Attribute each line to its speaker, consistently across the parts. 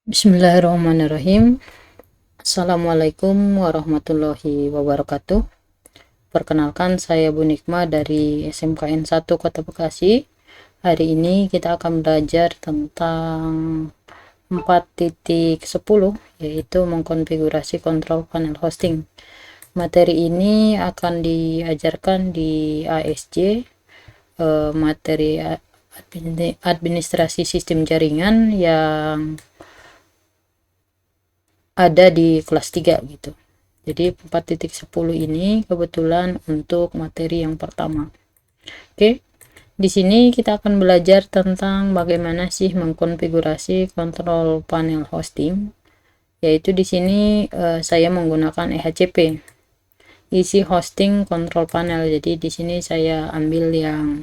Speaker 1: Bismillahirrahmanirrahim. Assalamualaikum warahmatullahi wabarakatuh. Perkenalkan, saya Bu Nikma dari SMKN 1 Kota Bekasi. Hari ini kita akan belajar tentang 4.10, yaitu mengkonfigurasi kontrol panel hosting. Materi ini akan diajarkan di ASJ, materi administrasi sistem jaringan yang ada di kelas 3 gitu. Jadi 4.10 ini kebetulan untuk materi yang pertama. Oke. Di sini kita akan belajar tentang bagaimana sih mengkonfigurasi kontrol panel hosting. Yaitu di sini saya menggunakan EHCP. Isi hosting control panel. Jadi di sini saya ambil yang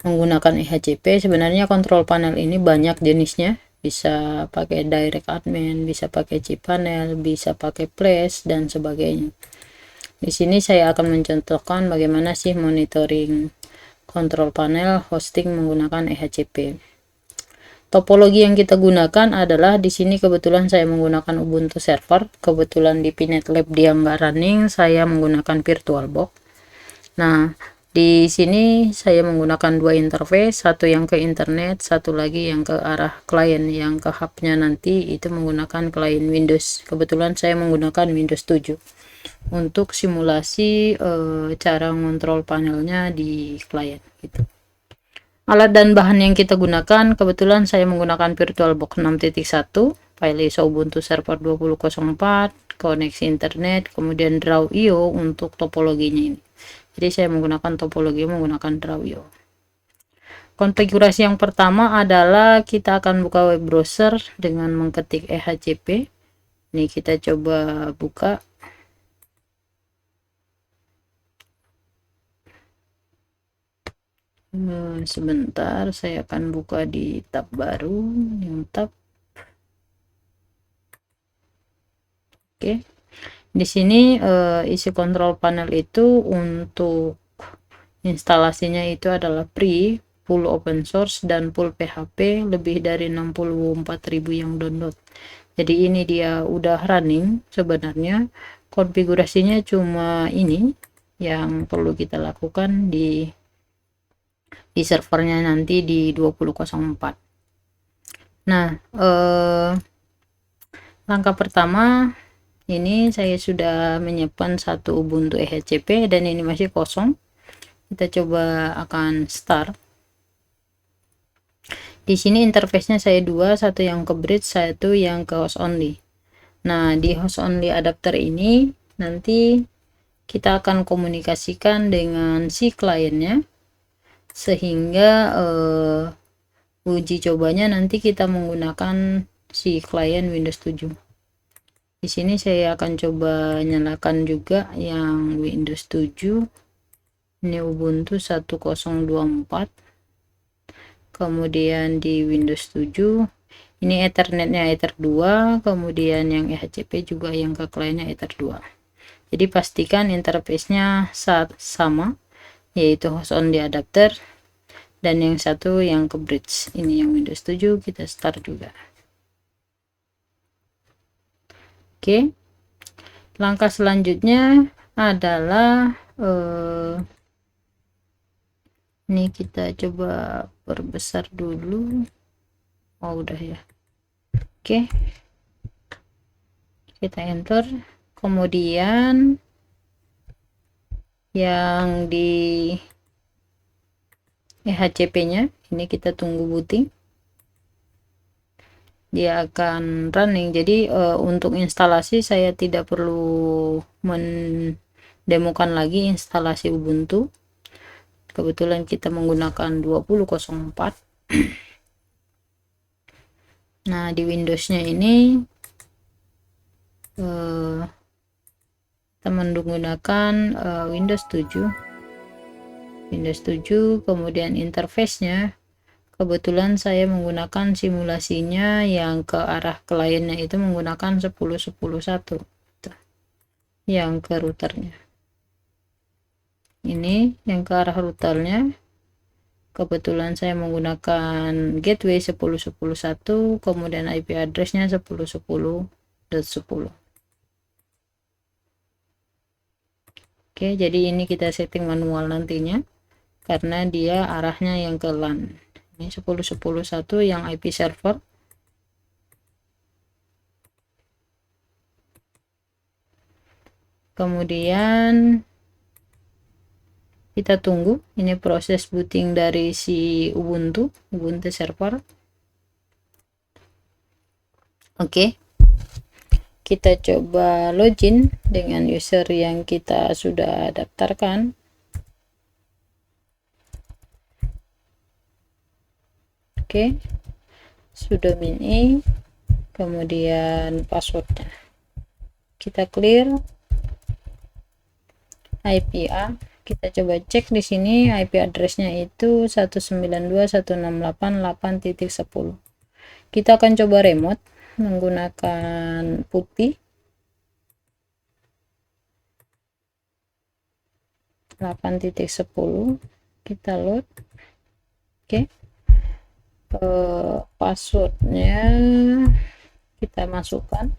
Speaker 1: menggunakan EHCP. Sebenarnya kontrol panel ini banyak jenisnya, bisa pakai direct admin, bisa pakai cPanel, bisa pakai flash dan sebagainya. Di sini saya akan mencontohkan bagaimana sih monitoring kontrol panel hosting menggunakan EHCP. Topologi yang kita gunakan adalah di sini kebetulan saya menggunakan Ubuntu server. Kebetulan di Pinet Lab dia nggak running, saya menggunakan VirtualBox. Nah, di sini saya menggunakan dua interface, satu yang ke internet, satu lagi yang ke arah klien. Yang ke hubnya nanti itu menggunakan klien Windows. Kebetulan saya menggunakan Windows 7 untuk simulasi cara mengontrol panelnya di klien gitu. Alat dan bahan yang kita gunakan, kebetulan saya menggunakan VirtualBox 6.1, file ISO Ubuntu Server 2004, koneksi internet, kemudian Draw.io untuk topologinya ini. Jadi saya menggunakan topologi menggunakan Draw.io. Konfigurasi yang pertama adalah kita akan buka web browser dengan mengetik EHCP. Ini kita coba buka. Sebentar, saya akan buka di tab baru, yang tab. Oke. Di sini isi kontrol panel itu untuk instalasinya itu adalah free, full open source, dan full PHP, lebih dari 64.000 yang download. Jadi ini dia udah running. Sebenarnya konfigurasinya cuma ini yang perlu kita lakukan di servernya nanti di 2004. Nah, langkah pertama ini saya sudah menyiapkan satu Ubuntu EHCP dan ini masih kosong. Kita coba akan start. Di sini interface-nya saya dua, satu yang ke bridge, satu yang ke host only. Nah, di host only adapter ini nanti kita akan komunikasikan dengan si kliennya, sehingga uji cobanya nanti kita menggunakan si klien Windows 7. Di sini saya akan coba nyalakan juga yang Windows 7. Ini Ubuntu 1024. Kemudian di Windows 7 ini Ethernetnya Ether 2, kemudian yang EHCP juga yang ke kliennya Ether 2. Jadi pastikan interface-nya sama, yaitu host only adapter, dan yang satu yang ke bridge. Ini yang Windows 7, kita start juga. Oke. Langkah selanjutnya adalah ini kita coba perbesar dulu. Oh, udah ya. Oke. Kita enter. Kemudian yang di EHCP-nya ini kita tunggu booting. Dia akan running. Jadi untuk instalasi saya tidak perlu mendemokan lagi instalasi Ubuntu. Kebetulan kita menggunakan 2004. Nah, di Windows-nya ini kita menggunakan Windows 7. Windows 7, kemudian interface-nya kebetulan saya menggunakan simulasinya yang ke arah kliennya itu menggunakan 10.10.1 yang ke routernya. Ini yang ke arah routernya Kebetulan saya menggunakan gateway 10.10.1, kemudian IP addressnya 10.10.10. Oke, jadi ini kita setting manual nantinya karena dia arahnya yang ke LAN. Ini 10.10.1 yang IP server. Kemudian kita tunggu ini proses booting dari si Ubuntu server. Oke, kita coba login dengan user yang kita sudah daftarkan. Oke, sudo min e, kemudian passwordnya kita clear. IP A, kita coba cek di sini IP addressnya itu 192.168.8.10. Kita akan coba remote menggunakan putih 8.10. Kita load. Oke, passwordnya kita masukkan,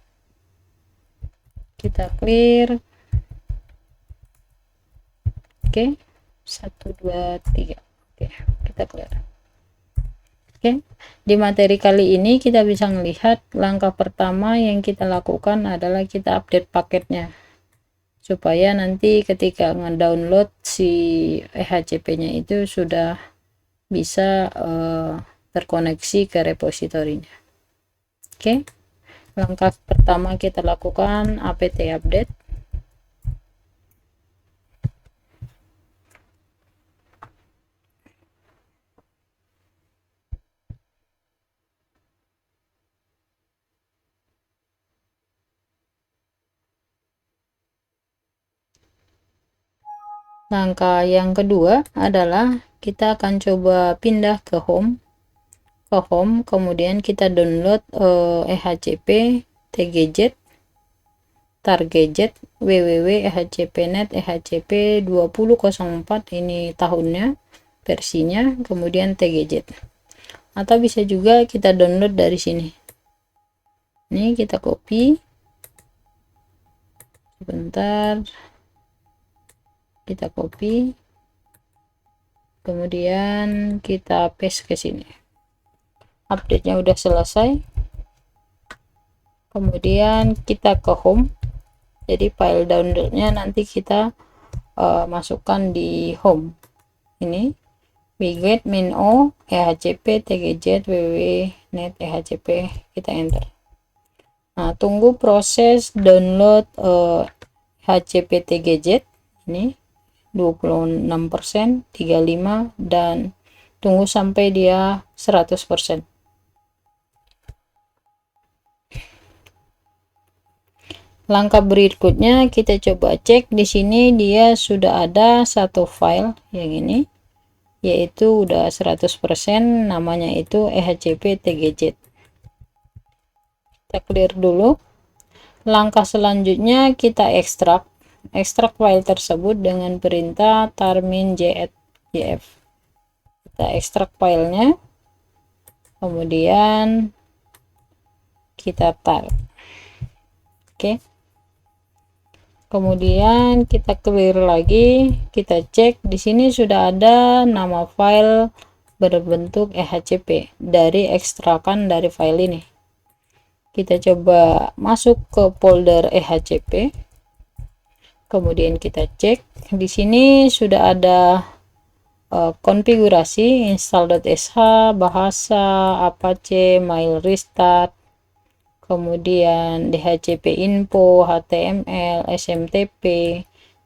Speaker 1: kita clear. Oke, 1 2 3. Oke, kita clear. Oke, di materi kali ini kita bisa melihat langkah pertama yang kita lakukan adalah kita update paketnya supaya nanti ketika ngedownload si EHCP-nya itu sudah bisa terkoneksi ke repositorinya. Oke, langkah pertama kita lakukan apt update. Langkah yang kedua adalah kita akan coba pindah ke home, kemudian kita download EHCP tgz target www.ehcpnet ehcp 2004, ini tahunnya, versinya, kemudian tgz, atau bisa juga kita download dari sini. Ini kita copy, sebentar, kita copy, kemudian kita paste ke sini. Update-nya udah selesai, kemudian kita ke home. Jadi file downloadnya nanti kita masukkan di home. Ini wget min o ehcp tgz www.net ehcp, kita enter. Nah, tunggu proses download ehcp tgz ini 26%, 35, dan tunggu sampai dia 100%. Langkah berikutnya kita coba cek di sini, dia sudah ada satu file yang ini, yaitu udah 100%, namanya itu ehcp tgz. Kita clear dulu. Langkah selanjutnya kita ekstrak file tersebut dengan perintah tarmin jf. Kita ekstrak filenya, kemudian kita tar. Oke, kemudian kita clear lagi, kita cek di sini sudah ada nama file berbentuk ehcp dari ekstrakan dari file ini. Kita coba masuk ke folder ehcp, kemudian kita cek di sini sudah ada konfigurasi install.sh, bahasa apache, mail restart, kemudian dhcp info, html, smtp.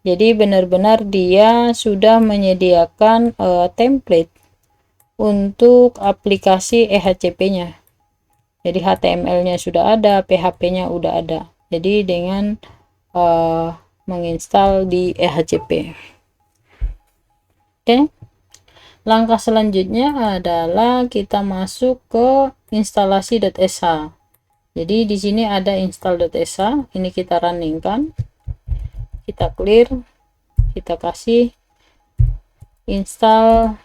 Speaker 1: Jadi benar-benar dia sudah menyediakan template untuk aplikasi ehcp-nya. Jadi HTML-nya sudah ada, PHP-nya udah ada. Jadi dengan menginstal di ehcp. Oke, langkah selanjutnya adalah kita masuk ke instalasi.sh. Jadi di sini ada install.sh, ini kita runningkan, kita clear, kita kasih install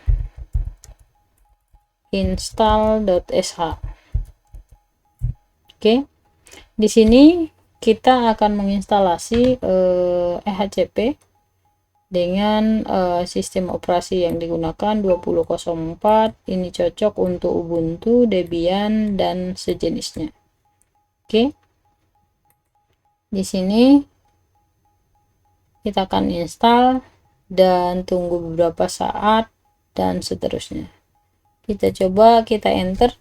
Speaker 1: install.sh. Oke, di sini kita akan menginstalasi EHCP dengan sistem operasi yang digunakan 2004. Ini cocok untuk Ubuntu, Debian, dan sejenisnya. Oke, di sini kita akan install dan tunggu beberapa saat dan seterusnya. Kita coba, kita enter.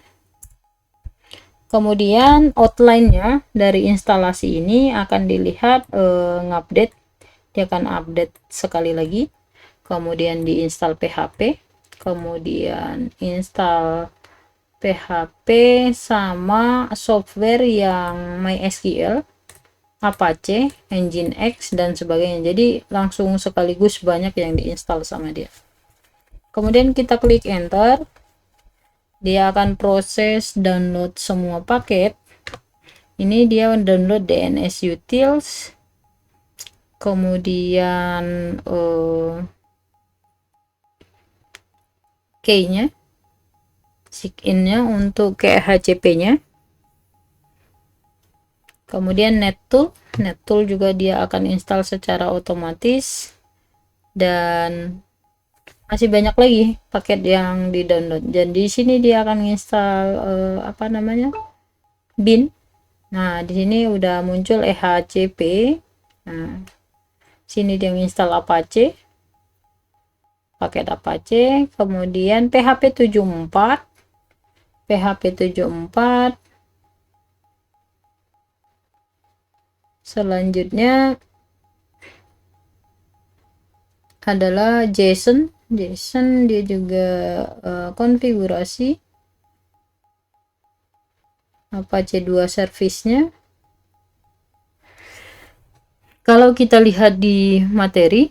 Speaker 1: Kemudian outline-nya dari instalasi ini akan dilihat ngupdate. Dia akan update sekali lagi. Kemudian diinstal PHP, kemudian install PHP sama software yang MySQL, Apache, Nginx, dan sebagainya. Jadi langsung sekaligus banyak yang diinstal sama dia. Kemudian kita klik enter. Dia akan proses download semua paket. Ini dia download DNS utils, kemudian key-nya, sign-nya untuk HCP-nya, kemudian nettool juga dia akan install secara otomatis, dan masih banyak lagi paket yang di download. Dan di sini dia akan install bin. Nah, di sini udah muncul EHCP. Nah, sini dia install Apache, paket Apache, kemudian PHP 74, selanjutnya adalah JSON. Dia juga konfigurasi Apache 2 service-nya. Kalau kita lihat di materi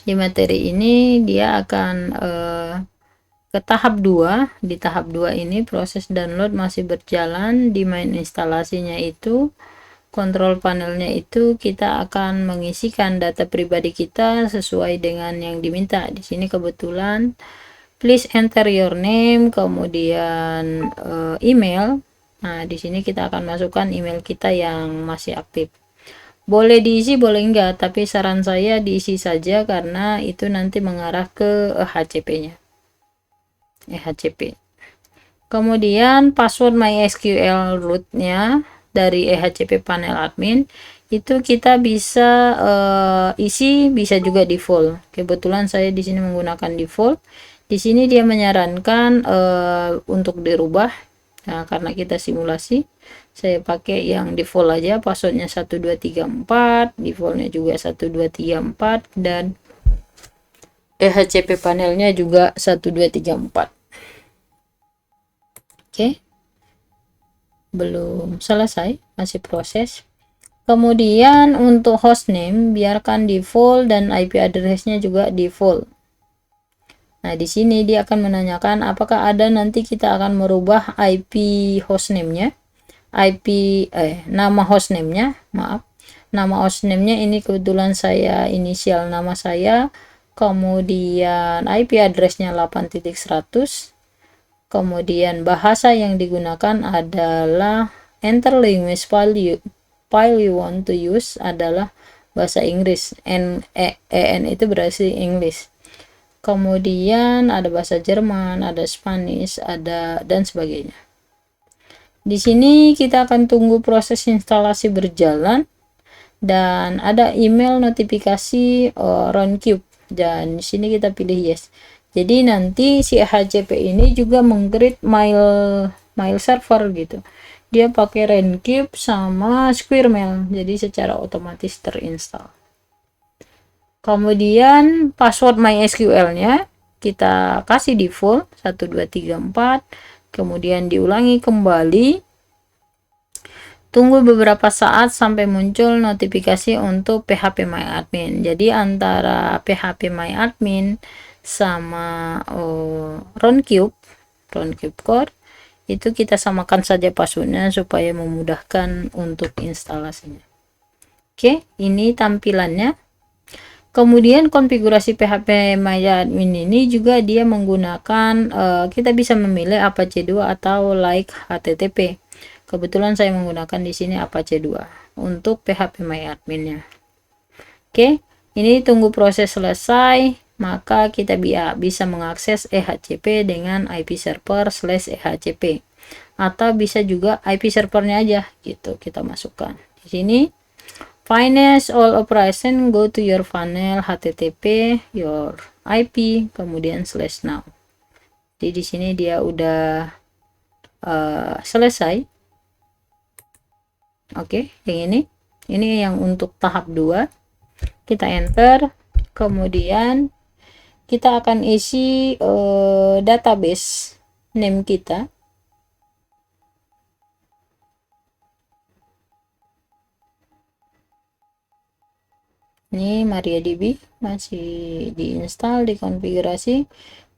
Speaker 1: ini dia akan ke tahap 2. Di tahap 2 ini proses download masih berjalan. Di main instalasinya itu, kontrol panelnya itu kita akan mengisikan data pribadi kita sesuai dengan yang diminta. Di sini kebetulan please enter your name, kemudian email. Nah, di sini kita akan masukkan email kita yang masih aktif. Boleh diisi, boleh enggak, tapi saran saya diisi saja karena itu nanti mengarah ke HCP-nya. EHCP. Kemudian password MySQL root-nya dari EHCP panel admin itu kita bisa isi, bisa juga default. Kebetulan saya di sini menggunakan default. Di sini dia menyarankan untuk dirubah. Nah, karena kita simulasi, saya pakai yang default aja. Passwordnya 1234, defaultnya juga 1234, dan EHCP panelnya juga 1234. Oke. Belum selesai, masih proses. Kemudian untuk hostname biarkan default dan IP address-nya juga default. Nah, di sini dia akan menanyakan apakah ada nanti kita akan merubah IP hostname-nya. Nama hostname-nya, maaf. Nama hostname-nya ini kebetulan saya inisial nama saya. Kemudian IP address-nya 8.100. Kemudian bahasa yang digunakan adalah enter language file you want to use adalah bahasa Inggris. EN itu berarti English. Kemudian ada bahasa Jerman, ada Spanish, ada dan sebagainya. Di sini kita akan tunggu proses instalasi berjalan, dan ada email notifikasi Roundcube, dan di sini kita pilih yes. Jadi nanti si HCP ini juga meng-create mail server gitu. Dia pakai Roundcube sama Squirrel, jadi secara otomatis terinstall. Kemudian password MySQL-nya kita kasih default 1234, kemudian diulangi kembali. Tunggu beberapa saat sampai muncul notifikasi untuk PHP MyAdmin. Jadi antara PHP MyAdmin sama Roundcube Core itu kita samakan saja passwordnya supaya memudahkan untuk instalasinya. Oke, ini tampilannya. Kemudian konfigurasi PHP MyAdmin ini juga dia menggunakan kita bisa memilih Apache 2 atau like HTTP. Kebetulan saya menggunakan di sini Apache 2 untuk PHP MyAdmin-nya. Oke, ini tunggu proses selesai, maka kita bisa mengakses EHCP dengan IP server /EHCP, atau bisa juga IP servernya aja gitu kita masukkan. Di sini finish all operation, go to your funnel HTTP your IP, kemudian /now. Jadi di sini dia udah selesai. Oke, yang ini yang untuk tahap 2. Kita enter, kemudian kita akan isi database name kita. Ini MariaDB masih diinstal, dikonfigurasi.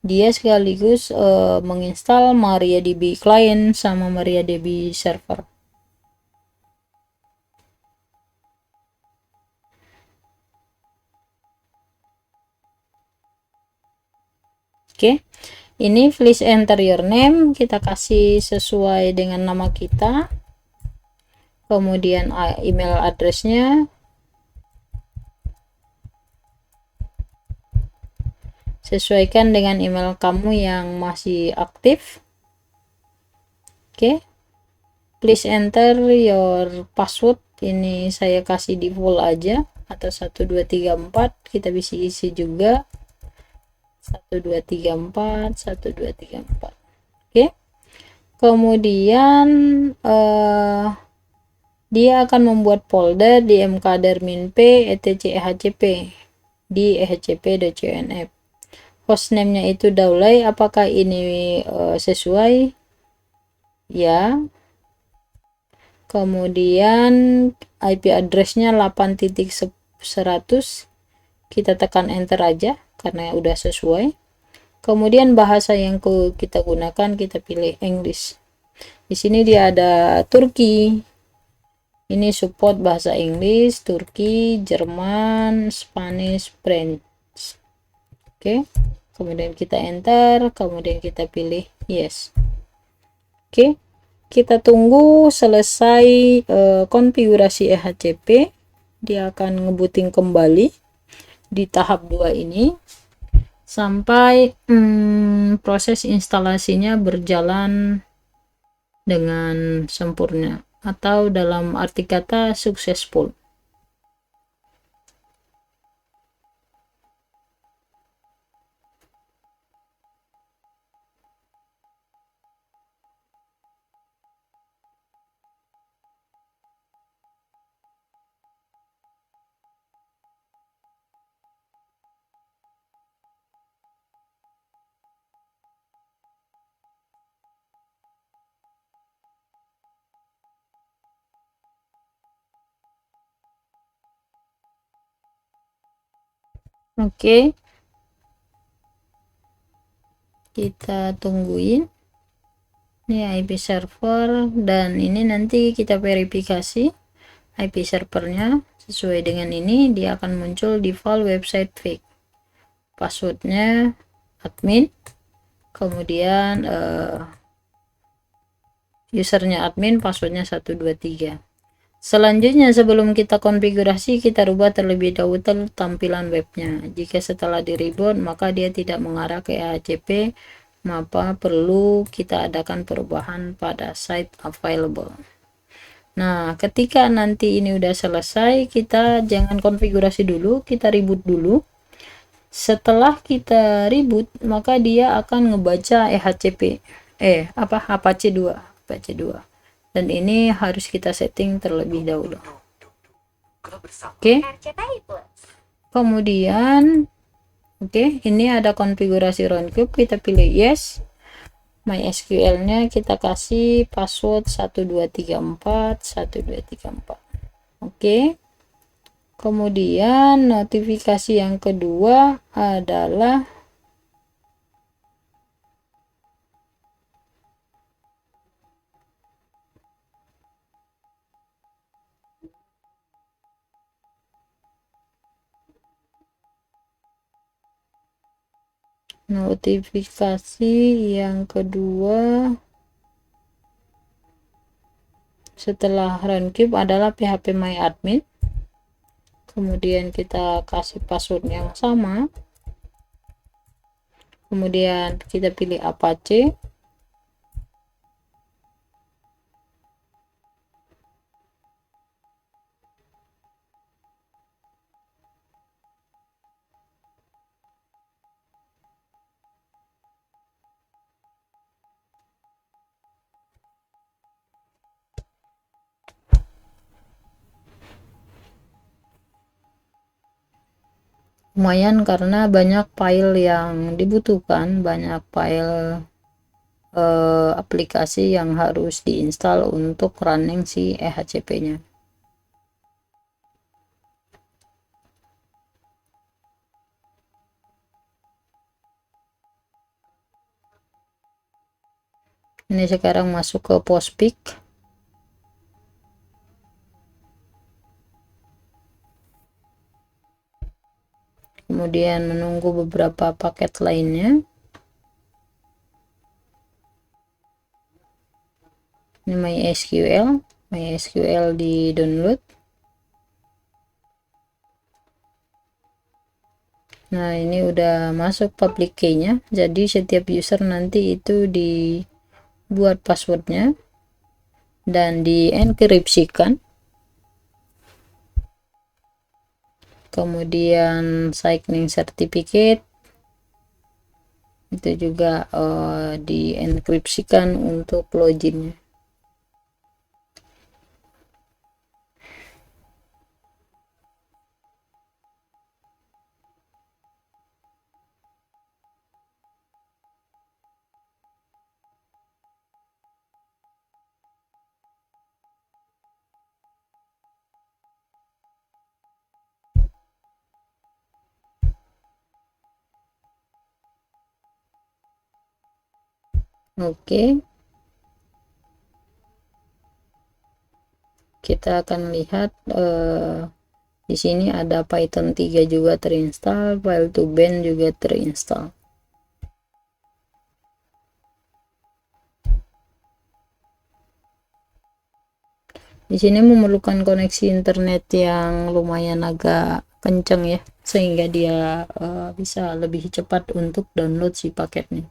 Speaker 1: Dia sekaligus menginstal MariaDB client sama MariaDB server. Oke, ini please enter your name, kita kasih sesuai dengan nama kita, kemudian email addressnya, sesuaikan dengan email kamu yang masih aktif. Oke, please enter your password, ini saya kasih default aja atau 1234, kita bisa isi juga 1234 1234. Oke, kemudian dia akan membuat folder di mkdir-p etc ehcp di ehcp.cnf. Hostname-nya itu Daulay, apakah ini sesuai? Ya. Kemudian IP address-nya 8.100, kita tekan enter aja karena udah sesuai. Kemudian bahasa yang kita gunakan, kita pilih English. Di sini dia ada Turki, ini support bahasa Inggris, Turki, Jerman, Spanish, French. Oke, kemudian kita enter, kemudian kita pilih yes. Oke, kita tunggu selesai konfigurasi EHCP, dia akan ngebooting kembali di tahap 2 ini sampai proses instalasinya berjalan dengan sempurna, atau dalam arti kata successful. Oke, kita tungguin. Ini IP server, dan ini nanti kita verifikasi IP servernya sesuai dengan ini, dia akan muncul default website fake. Passwordnya admin, kemudian usernya admin, passwordnya 123. Selanjutnya, sebelum kita konfigurasi, kita rubah terlebih dahulu tampilan webnya. Jika setelah di reboot maka dia tidak mengarah ke EHCP, maka perlu kita adakan perubahan pada site available. Nah, ketika nanti ini udah selesai, kita jangan konfigurasi dulu, kita reboot dulu. Setelah kita reboot, maka dia akan ngebaca EHCP Apache 2 dan ini harus kita setting terlebih dahulu. Oke, kemudian ini ada konfigurasi roundcube, kita pilih yes. MySQL nya kita kasih password 1234. Oke, kemudian notifikasi yang kedua adalah Notifikasi yang kedua setelah Runkeep adalah PHP My Admin. Kemudian kita kasih password yang sama, kemudian kita pilih Apache, lumayan karena banyak file yang dibutuhkan, banyak file aplikasi yang harus diinstal untuk running si EHCP nya. Ini sekarang masuk ke Postfix, kemudian menunggu beberapa paket lainnya. Ini MySQL di download. Nah, ini udah masuk public key-nya, jadi setiap user nanti itu dibuat passwordnya dan dienkripsikan. Kemudian signing certificate itu juga dienkripsikan untuk loginnya. Oke, kita akan lihat di sini ada Python 3 juga terinstall, File2Ban juga terinstall. Di sini memerlukan koneksi internet yang lumayan agak kenceng ya, sehingga dia bisa lebih cepat untuk download si paketnya.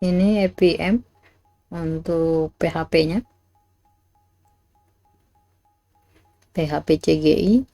Speaker 1: Ini APM untuk PHP-nya, PHP CGI.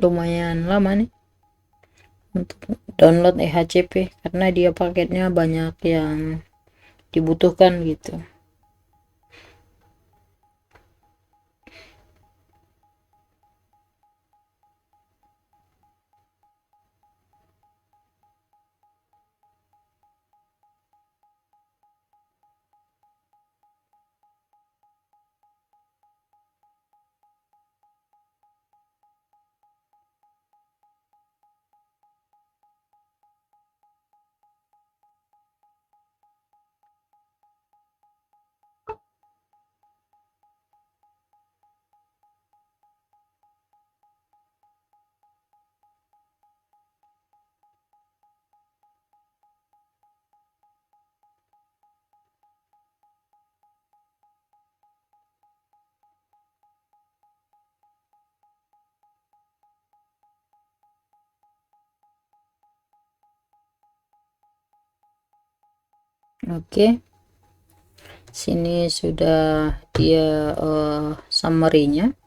Speaker 1: Lumayan lama nih untuk download EHCP karena dia paketnya banyak yang dibutuhkan gitu. Oke, sini sudah dia summary-nya,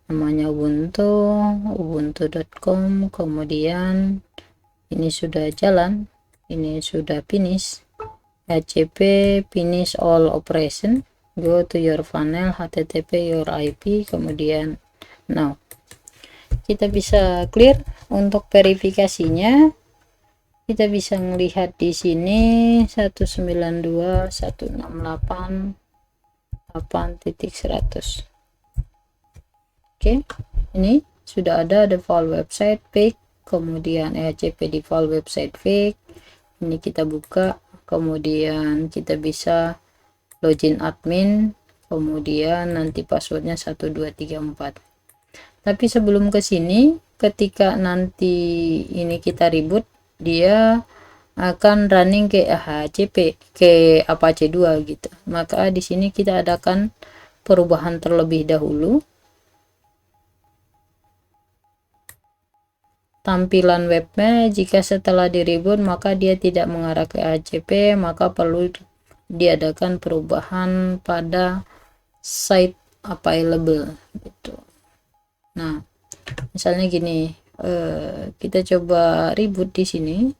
Speaker 1: namanya ubuntu.com, kemudian ini sudah jalan, ini sudah finish, HCP finish all operation, go to your funnel, http your IP, kemudian now kita bisa clear. Untuk verifikasinya kita bisa melihat di sini 192.168.8.100. Oke, ini sudah ada default website fake, kemudian HCP default website fake. Ini kita buka, kemudian kita bisa login admin, kemudian nanti passwordnya 1234. Tapi sebelum ke sini, ketika nanti ini kita reboot, dia akan running ke HCP, ke Apache 2 gitu. Maka di sini kita adakan perubahan terlebih dahulu. Tampilan webnya jika setelah di reboot maka dia tidak mengarah ke HCP, maka perlu diadakan perubahan pada site available gitu. Nah, misalnya gini, kita coba reboot di sini.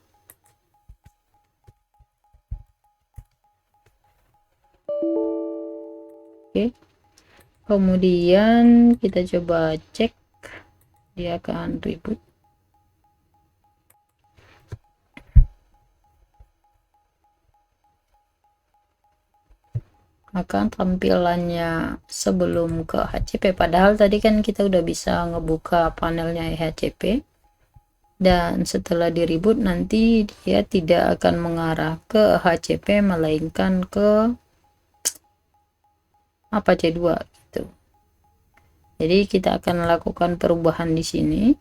Speaker 1: Oke, kemudian kita coba cek, dia akan reboot. Maka tampilannya sebelum ke HCP, padahal tadi kan kita udah bisa ngebuka panelnya HCP, dan setelah di reboot nanti dia tidak akan mengarah ke HCP melainkan ke Apache 2 gitu. Jadi kita akan lakukan perubahan di sini.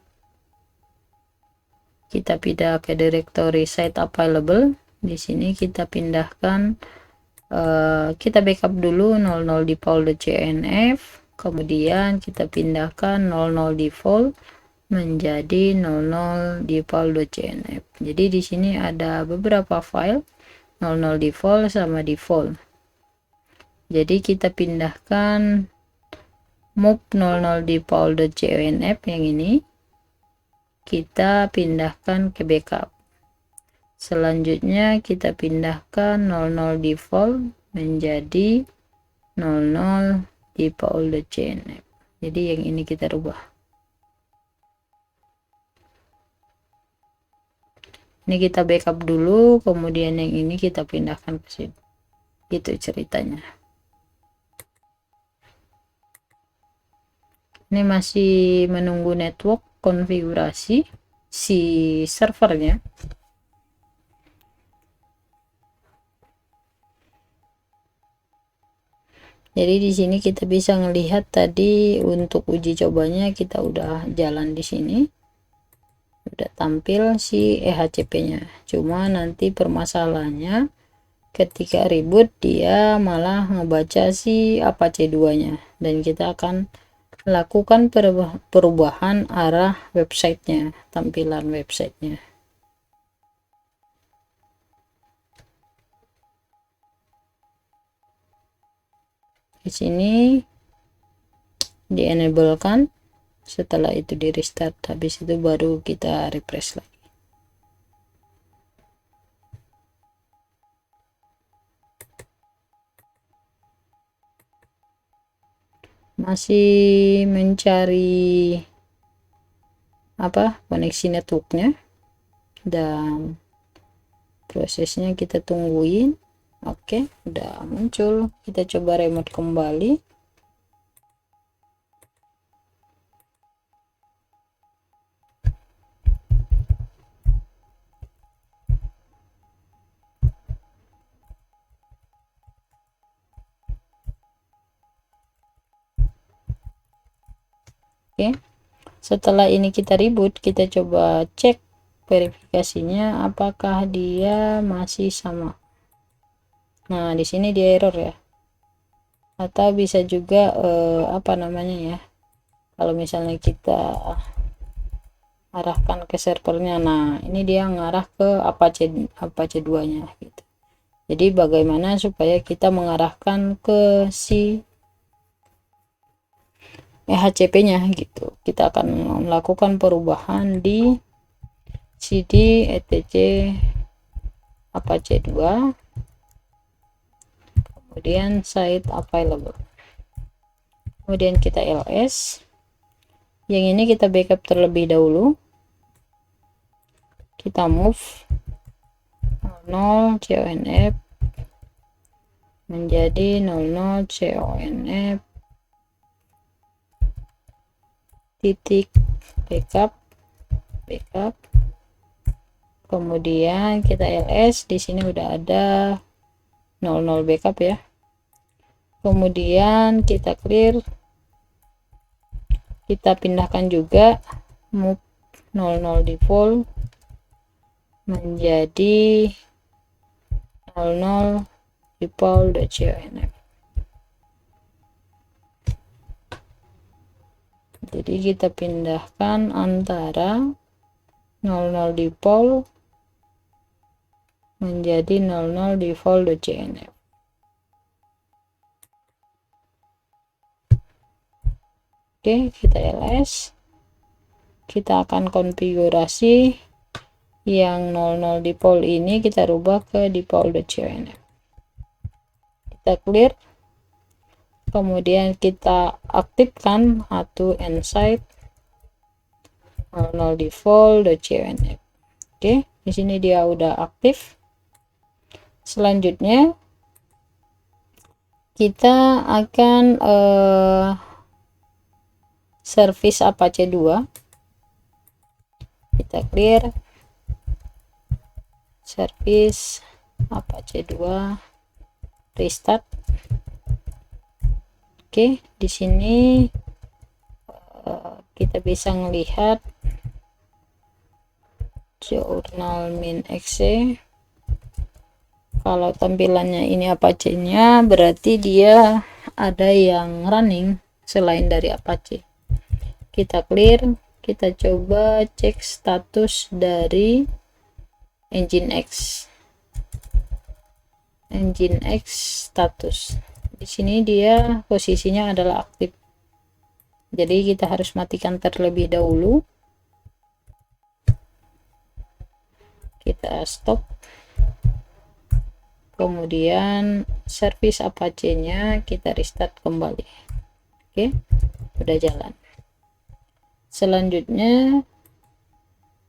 Speaker 1: Kita pindah ke directory site available. Di sini kita pindahkan, kita backup dulu 00 default.cnf, kemudian kita pindahkan 00 default menjadi 00 default.cnf. Jadi di sini ada beberapa file 00 default sama default. Jadi kita pindahkan move 00 default.cnf yang ini, kita pindahkan ke backup. Selanjutnya kita pindahkan 00 default menjadi 00 default.cnf. Jadi yang ini kita rubah. Ini kita backup dulu, kemudian yang ini kita pindahkan ke sini. Gitu ceritanya. Ini masih menunggu network konfigurasi si servernya. Jadi di sini kita bisa melihat tadi untuk uji cobanya kita udah jalan di sini. Udah tampil si EHCP-nya. Cuma nanti permasalahannya ketika reboot dia malah ngebaca si Apache 2-nya, dan kita akan lakukan perubahan arah websitenya, tampilan websitenya. Di sini di enablekan, setelah itu di restart, habis itu baru kita refresh lagi. Masih mencari koneksi networknya, dan prosesnya kita tungguin. Oke, udah muncul. Kita coba remote kembali. Oke, setelah ini kita reboot, kita coba cek verifikasinya apakah dia masih sama. Nah, di sini dia error ya. Atau bisa juga ya, kalau misalnya kita arahkan ke servernya, nah ini dia ngarah ke Apache 2-nya gitu. Jadi bagaimana supaya kita mengarahkan ke si EHCP-nya gitu. Kita akan melakukan perubahan di cd etc Apache 2, kemudian site available, kemudian kita ls. Yang ini kita backup terlebih dahulu, kita move 00 conf menjadi 00 conf titik backup, kemudian kita ls. Di sini udah ada 00 backup ya, kemudian kita clear, kita pindahkan juga move 00 default menjadi 00 default.conf. Jadi kita pindahkan antara 00 default menjadi 00 default.conf. Oke, kita ls. Kita akan konfigurasi yang 00 default ini, kita rubah ke default.conf. Kita clear, kemudian kita aktifkan H2 Insight 00 default.conf. Oke, di sini dia udah aktif. Selanjutnya kita akan service Apache 2. Kita clear service Apache 2, restart. Oke, di sini kita bisa melihat jurnal min.exe. Kalau tampilannya ini Apache-nya, berarti dia ada yang running selain dari Apache. Kita clear, kita coba cek status dari Nginx status. Di sini dia posisinya adalah aktif, jadi kita harus matikan terlebih dahulu. Kita stop, kemudian service Apache-nya kita restart kembali. Oke, udah jalan. Selanjutnya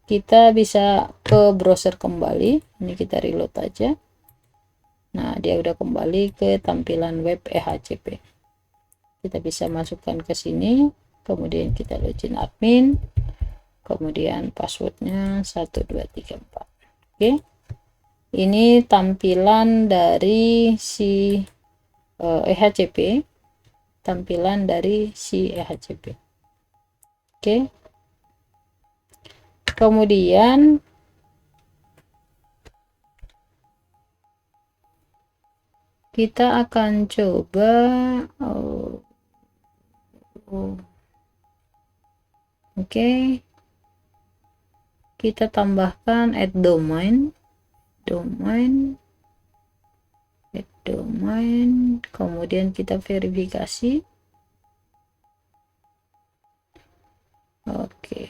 Speaker 1: kita bisa ke browser kembali. Ini kita reload aja. Nah, dia udah kembali ke tampilan web EHCP. Kita bisa masukkan ke sini, kemudian kita login admin, kemudian passwordnya 1234. Oke, ini tampilan dari si EHCP, tampilan dari si EHCP. Oke, kemudian kita akan coba oke, kita tambahkan add domain, kemudian kita verifikasi. Oke,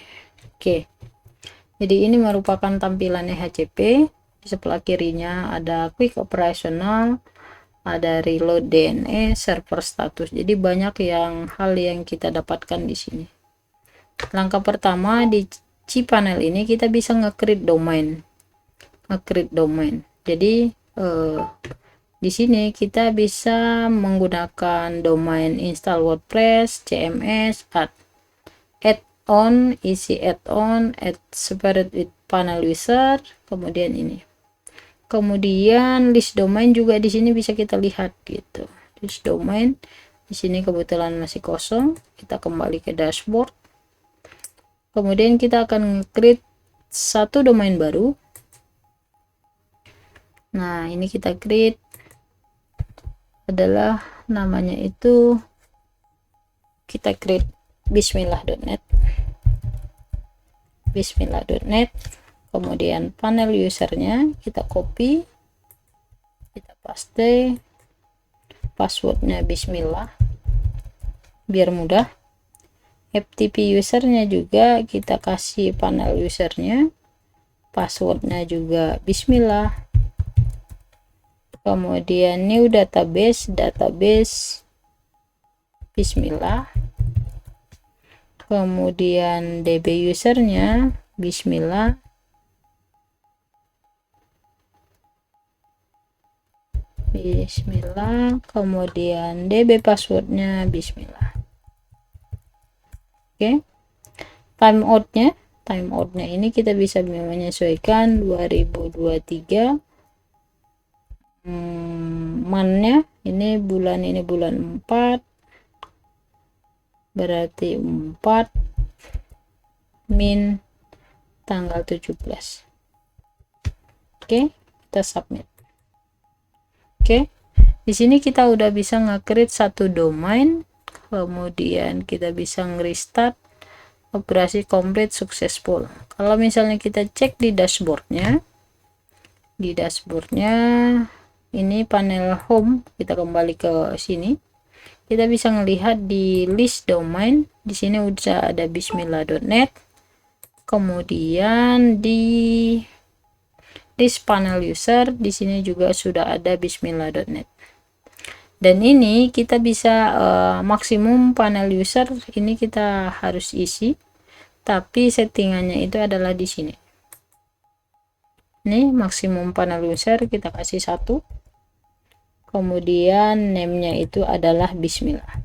Speaker 1: jadi ini merupakan tampilan EHCP. Di sebelah kirinya ada quick operational, ada reload DNS, server status. Jadi banyak hal yang kita dapatkan di sini. Langkah pertama di cPanel ini kita bisa nge-create domain. Jadi di sini kita bisa menggunakan domain install WordPress, CMS, add-on, isi add-on, add separate with panel user, kemudian ini. Kemudian list domain juga di sini bisa kita lihat gitu. List domain di sini kebetulan masih kosong. Kita kembali ke dashboard. Kemudian kita akan create satu domain baru. Nah, ini kita create adalah namanya itu, kita create bismillah.net. Kemudian panel usernya kita copy, kita paste passwordnya bismillah biar mudah. FTP usernya juga kita kasih panel usernya, passwordnya juga bismillah. Kemudian new database bismillah. Kemudian DB usernya bismillah. Kemudian DB passwordnya bismillah. Oke. Timeoutnya ini kita bisa menyesuaikan 2023 monthnya ini bulan 4, berarti 4 min tanggal 17. Oke, kita submit. Oke, di sini kita udah bisa nge-create satu domain, kemudian kita bisa nge-restart, operasi komplit successful. Kalau misalnya kita cek di dashboardnya, ini panel home, kita kembali ke sini, kita bisa melihat di list domain, di sini udah ada bismillah.net, kemudian di list panel user di sini juga sudah ada bismillah.net. Dan ini kita bisa maksimum panel user ini kita harus isi, tapi settingannya itu adalah di sini. Ini maksimum panel user kita kasih 1. Kemudian name-nya itu adalah bismillah.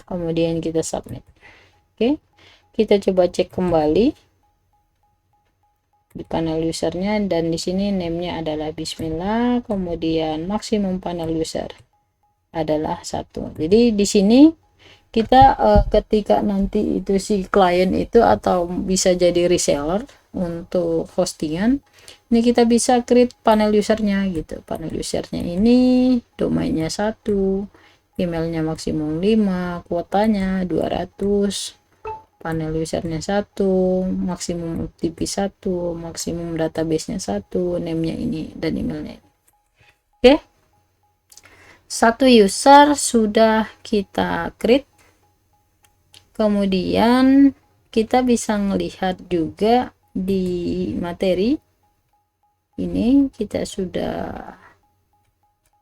Speaker 1: Kemudian kita submit. Oke. Kita coba cek kembali di panel usernya, dan di sini name-nya adalah bismillah, kemudian maksimum panel user adalah 1. Jadi di sini kita ketika nanti itu si klien itu atau bisa jadi reseller untuk hostingan, ini kita bisa create panel usernya gitu. Panel usernya ini domainnya 1, emailnya maksimum 5, kuotanya 200, panel usernya 1, maksimum FTP 1, maksimum database-nya 1, name-nya ini dan emailnya ini. Oke. Satu user sudah kita create. Kemudian kita bisa melihat juga di materi ini kita sudah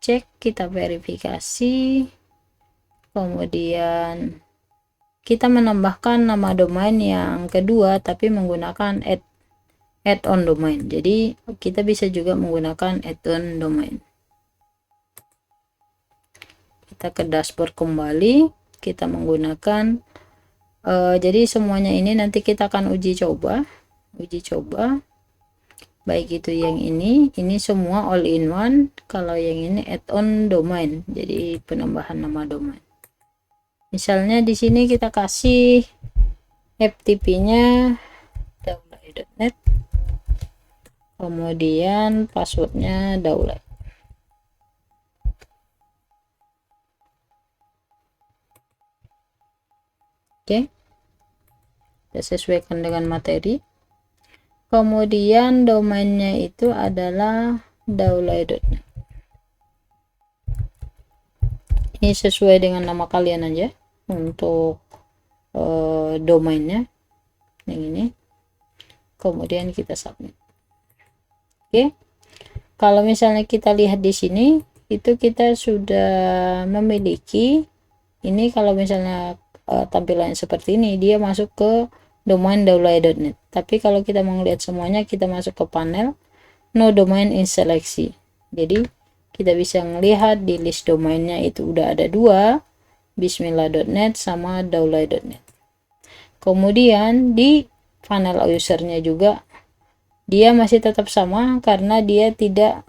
Speaker 1: cek, kita verifikasi, kemudian kita menambahkan nama domain yang kedua tapi menggunakan add-on domain. Jadi kita bisa juga menggunakan add-on domain. Kita ke dashboard kembali, kita menggunakan jadi semuanya ini nanti kita akan uji coba baik itu yang ini semua all in one. Kalau yang ini add-on domain, jadi penambahan nama domain. Misalnya di sini kita kasih FTP-nya daulay.net, kemudian passwordnya daulay. Oke, kita sesuaikan dengan materi. Kemudian domainnya itu adalah daulay.net. Ini sesuai dengan nama kalian aja untuk domainnya yang ini. Kemudian kita submit. Oke. Kalau misalnya kita lihat di sini itu kita sudah memiliki ini. Kalau misalnya tampilannya seperti ini, dia masuk ke domain daulay.net. Tapi kalau kita mau lihat semuanya, kita masuk ke panel no domain in seleksi. Jadi kita bisa melihat di list domainnya itu udah ada 2, bismillah.net sama daulay.net. Kemudian di panel usernya juga dia masih tetap sama karena dia tidak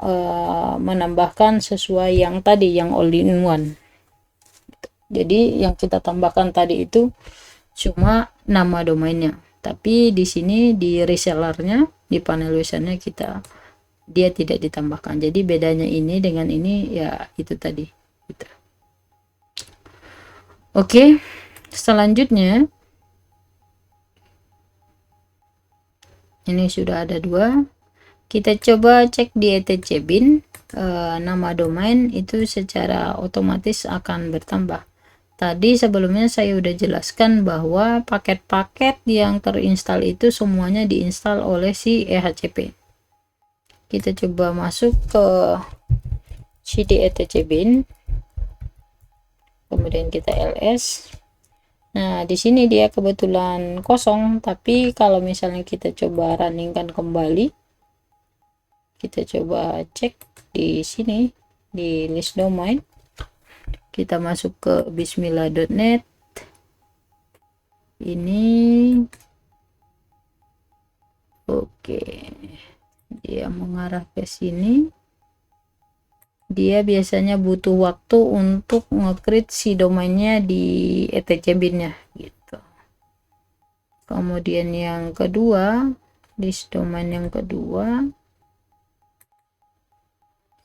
Speaker 1: menambahkan sesuai yang tadi yang all in one. Jadi yang kita tambahkan tadi itu cuma nama domainnya, tapi di sini di resellernya, di panel usernya dia tidak ditambahkan. Jadi bedanya ini dengan ini ya itu tadi gitu. Oke, selanjutnya ini sudah ada 2. Kita coba cek di etc bin, nama domain itu secara otomatis akan bertambah. Tadi sebelumnya saya udah jelaskan bahwa paket-paket yang terinstall itu semuanya diinstal oleh si EHCP. Kita coba masuk ke cd etc bin, kemudian kita ls. Nah, di sini dia kebetulan kosong, tapi kalau misalnya kita coba runningkan kembali, kita coba cek di sini di list domain, kita masuk ke bismillah.net. Ini oke, dia mengarah ke sini. Dia biasanya butuh waktu untuk nge-create si domainnya di etc bin-nya gitu. Kemudian yang kedua, list domain yang kedua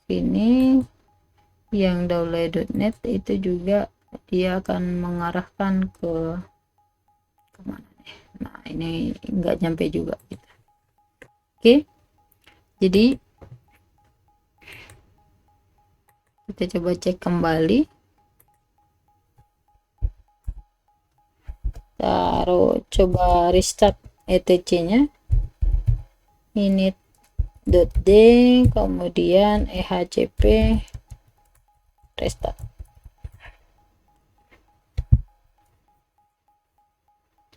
Speaker 1: ini yang download.net itu juga dia akan mengarahkan ke kemana nih. Nah, ini nggak nyampe juga gitu. Oke, jadi kita coba cek kembali, taruh coba restart etc nya init.d, kemudian ehcp restart.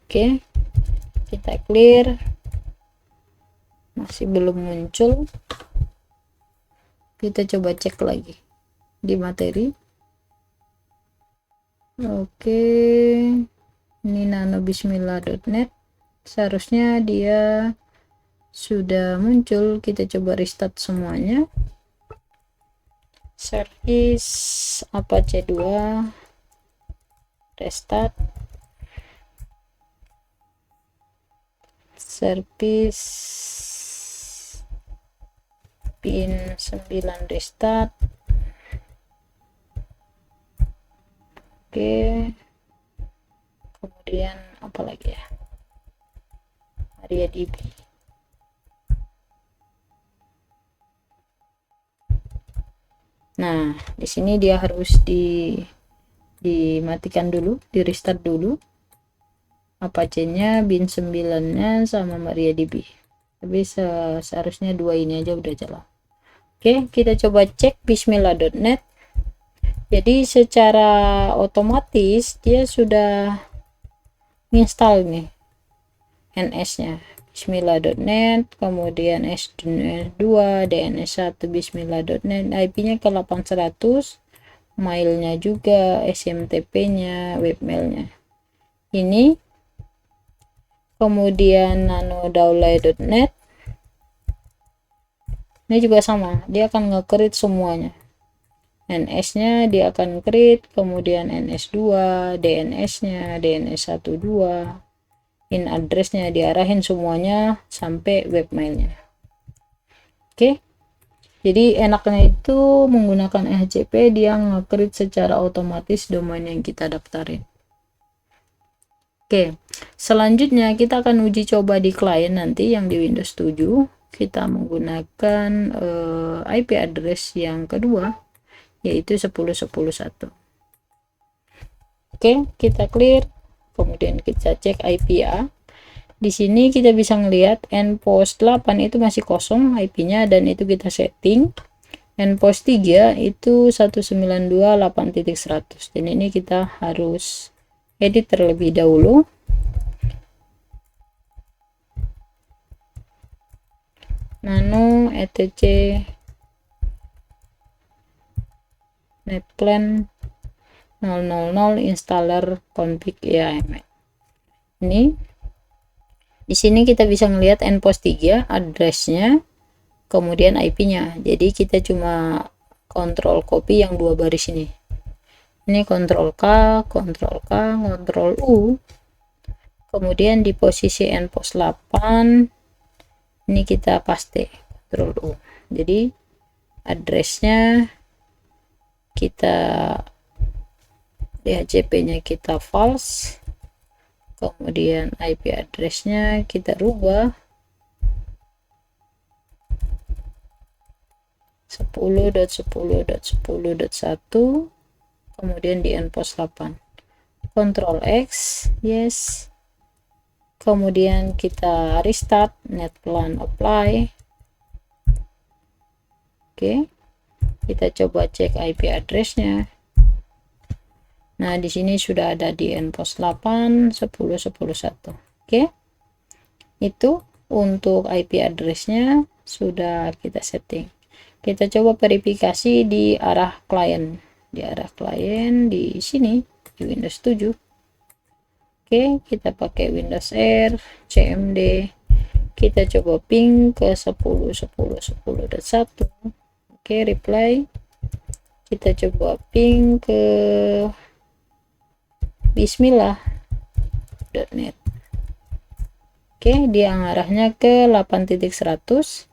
Speaker 1: Oke, kita clear, masih belum muncul. Kita coba cek lagi di materi. Oke, ini nanobismillah.net, seharusnya dia sudah muncul. Kita coba restart semuanya. Service Apache 2 restart, service pin 9 restart. Oke, kemudian apa lagi ya, MariaDB. Nah, di sini dia harus dimatikan dulu, di restart dulu Apache-nya, bin 9-nya sama MariaDB. Tapi seharusnya dua ini aja udah jalan. Oke, kita coba cek bismillah.net. Jadi secara otomatis dia sudah install nih NS-nya. Bismillah.net, kemudian S2, DNS1 bismillah.net, IP-nya ke 800, mailnya juga, SMTP-nya, webmailnya. Ini kemudian nanodaulay.net, ini juga sama, dia akan nge-create semuanya. NS-nya dia akan create, kemudian NS2, DNS-nya, DNS12, in address-nya diarahin semuanya sampai webmailnya. Oke, jadi enaknya itu menggunakan EHCP, dia nge-create secara otomatis domain yang kita daftarin. Oke, selanjutnya kita akan uji coba di klien nanti yang di Windows 7. Kita menggunakan IP address yang kedua, yaitu 10.10.1. Oke, kita clear. Kemudian kita cek IP-A. Di sini kita bisa ngelihat endpost 8 itu masih kosong IP-nya, dan itu kita setting. Endpost 3 itu 192.8.100, dan ini kita harus edit terlebih dahulu. Nano etc netplan 000 installer config YAML. Ini di sini kita bisa melihat endpost 3 addressnya, kemudian IP-nya. Jadi kita cuma kontrol copy yang dua baris ini. Ini kontrol K, kontrol K, kontrol U. Kemudian di posisi endpost 8 ini kita paste kontrol U. Jadi addressnya kita DHCP-nya kita false, kemudian IP address-nya kita rubah 10.10.10.1, kemudian di endpost 8, Ctrl X, yes, kemudian kita restart net plan apply. Oke, kita coba cek IP addressnya. Nah, di sini sudah ada di endpost 8, 10, 11. Oke, itu untuk IP addressnya sudah kita setting. Kita coba verifikasi di arah klien, di sini di Windows 7. Oke, kita pakai Windows R CMD, kita coba ping ke 10.10.10.1. Oke, reply, kita coba ping ke bismillah.net. Oke, dia arahnya ke 8.100.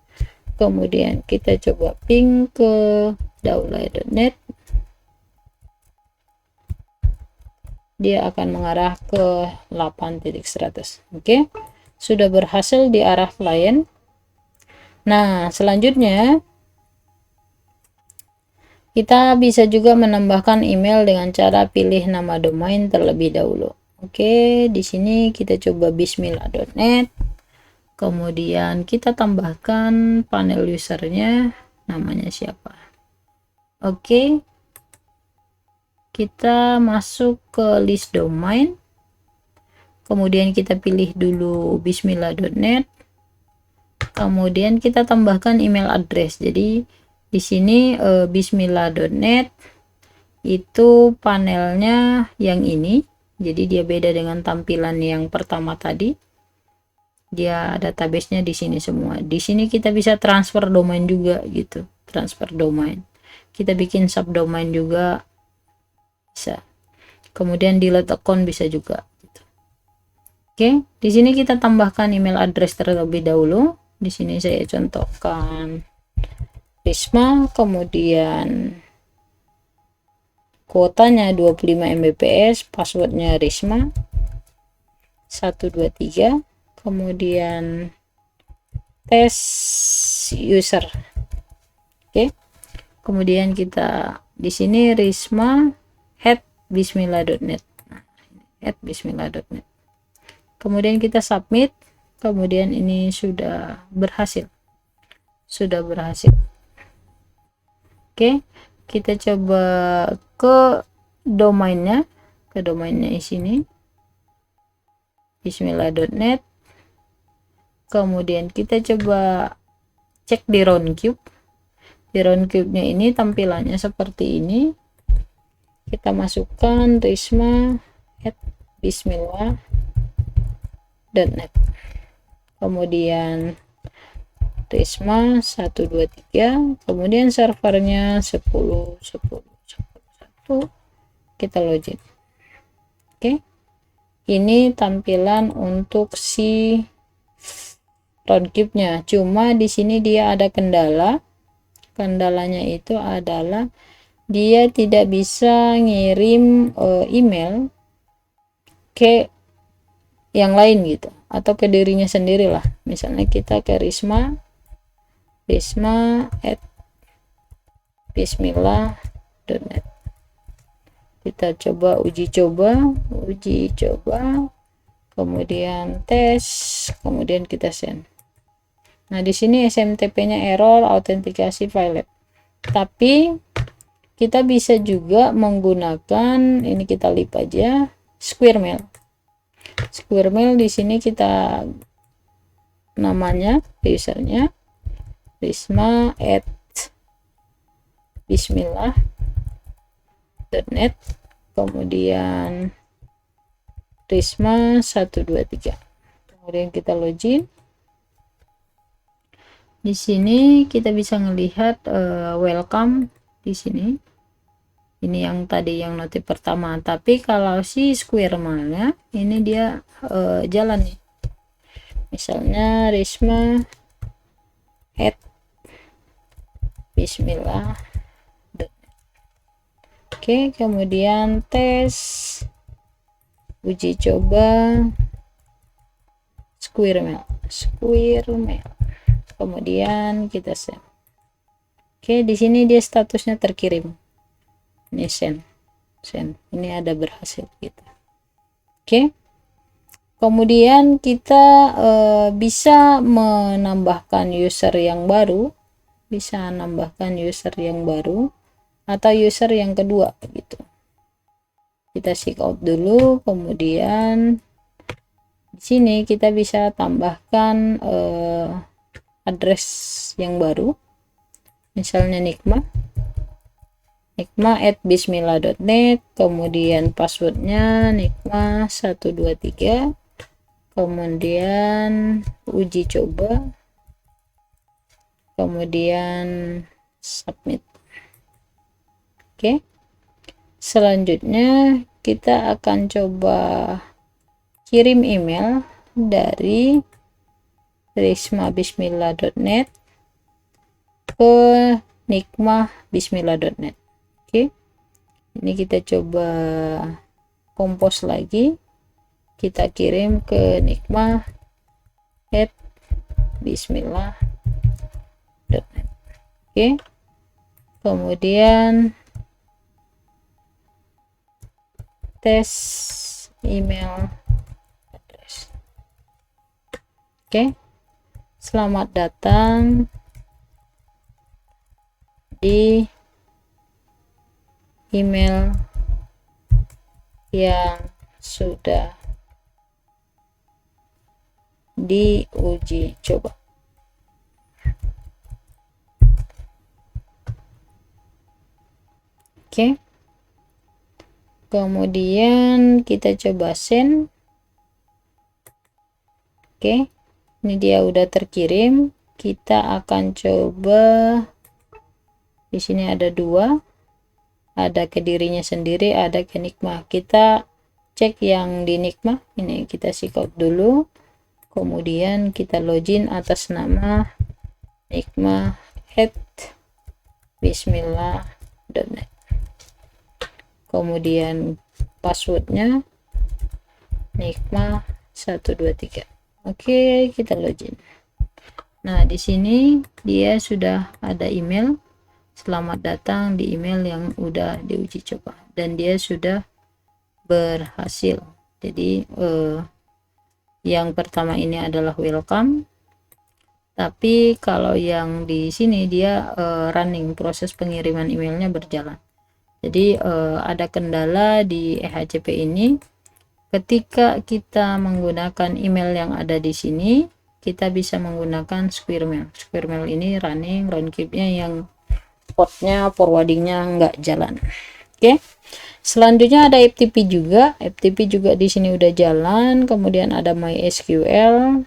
Speaker 1: Kemudian kita coba ping ke daulay.net, dia akan mengarah ke 8.100. Oke, sudah berhasil di arah klien. Nah, selanjutnya kita bisa juga menambahkan email dengan cara pilih nama domain terlebih dahulu. Oke, di sini kita coba bismillah.net. Kemudian kita tambahkan panel usernya, namanya siapa. Oke, kita masuk ke list domain, kemudian kita pilih dulu bismillah.net, kemudian kita tambahkan email address. Jadi di sini bismillah.net itu panelnya yang ini, jadi dia beda dengan tampilan yang pertama tadi. Dia database-nya di sini semua. Di sini kita bisa transfer domain juga gitu, transfer domain. Kita bikin subdomain juga bisa. Kemudian delete account bisa juga gitu. Oke, di sini kita tambahkan email address terlebih dahulu. Di sini saya contohkan Risma, kemudian kuotanya 25 Mbps, passwordnya Risma 123, kemudian tes user. Oke, kemudian kita di sini risma@bismillah.net, @bismillah.net. Kemudian kita submit, kemudian ini sudah berhasil. Oke, kita coba ke domainnya, di sini bismillah.net. Kemudian kita coba cek di Roundcube. Di Roundcube-nya ini tampilannya seperti ini. Kita masukkan risma@bismillah.net. Kemudian Risma 123, kemudian servernya 10.10.10.1, kita login. Oke, ini tampilan untuk si Roundcube-nya. Cuma di sini dia ada kendala. Kendalanya itu adalah dia tidak bisa ngirim email ke yang lain gitu, atau ke dirinya sendiri lah. Misalnya kita ke risma@bismillah.net. Kita coba uji coba, kemudian tes, kemudian kita send. Nah, di sini SMTP-nya error, autentikasi failed. Tapi kita bisa juga menggunakan ini, kita lip aja Squirrel di sini kita namanya, usernya risma@bismillah.net, kemudian risma 123, kemudian kita login. Di sini kita bisa melihat welcome di sini. Ini yang tadi yang notif pertama, tapi kalau si Squirrel-nya ini dia jalan nih. Misalnya risma@bismillah.net. Oke, kemudian tes, uji coba Squirrel, kemudian kita save. Oke, di sini dia statusnya terkirim. Ini send. Ini ada berhasil kita. Oke. Kemudian kita bisa menambahkan user yang baru, atau user yang kedua gitu. Kita sign out dulu, kemudian di sini kita bisa tambahkan address yang baru, misalnya nikma@bismillah.net, kemudian passwordnya nikma123, kemudian uji coba, kemudian submit. Oke, selanjutnya kita akan coba kirim email dari rismabismillah.net ke nikmah.bismillah.net. Oke, ini kita coba kompos lagi, kita kirim ke nikmah@bismillah.net. Oke, kemudian tes email address. Oke, selamat datang di email yang sudah diuji coba. Oke, kemudian kita coba send. Oke, ini dia udah terkirim. Kita akan coba, di sini ada dua, ada ke dirinya sendiri, ada ke Nikmah. Kita cek yang di Nikmah, ini kita sign out dulu, kemudian kita login atas nama nikmah@bismillah.net, kemudian passwordnya nikmah123. Oke, kita login. Nah, di sini dia sudah ada email, selamat datang di email yang udah diuji coba, dan dia sudah berhasil. Jadi yang pertama ini adalah welcome, tapi kalau yang di sini dia running, proses pengiriman emailnya berjalan. Jadi ada kendala di EHCP ini. Ketika kita menggunakan email yang ada di sini, kita bisa menggunakan Squirrel. Squirrel ini running, roundtripnya yang portnya, forwardingnya nggak jalan. Oke, selanjutnya ada FTP juga. FTP juga di sini udah jalan. Kemudian ada MySQL,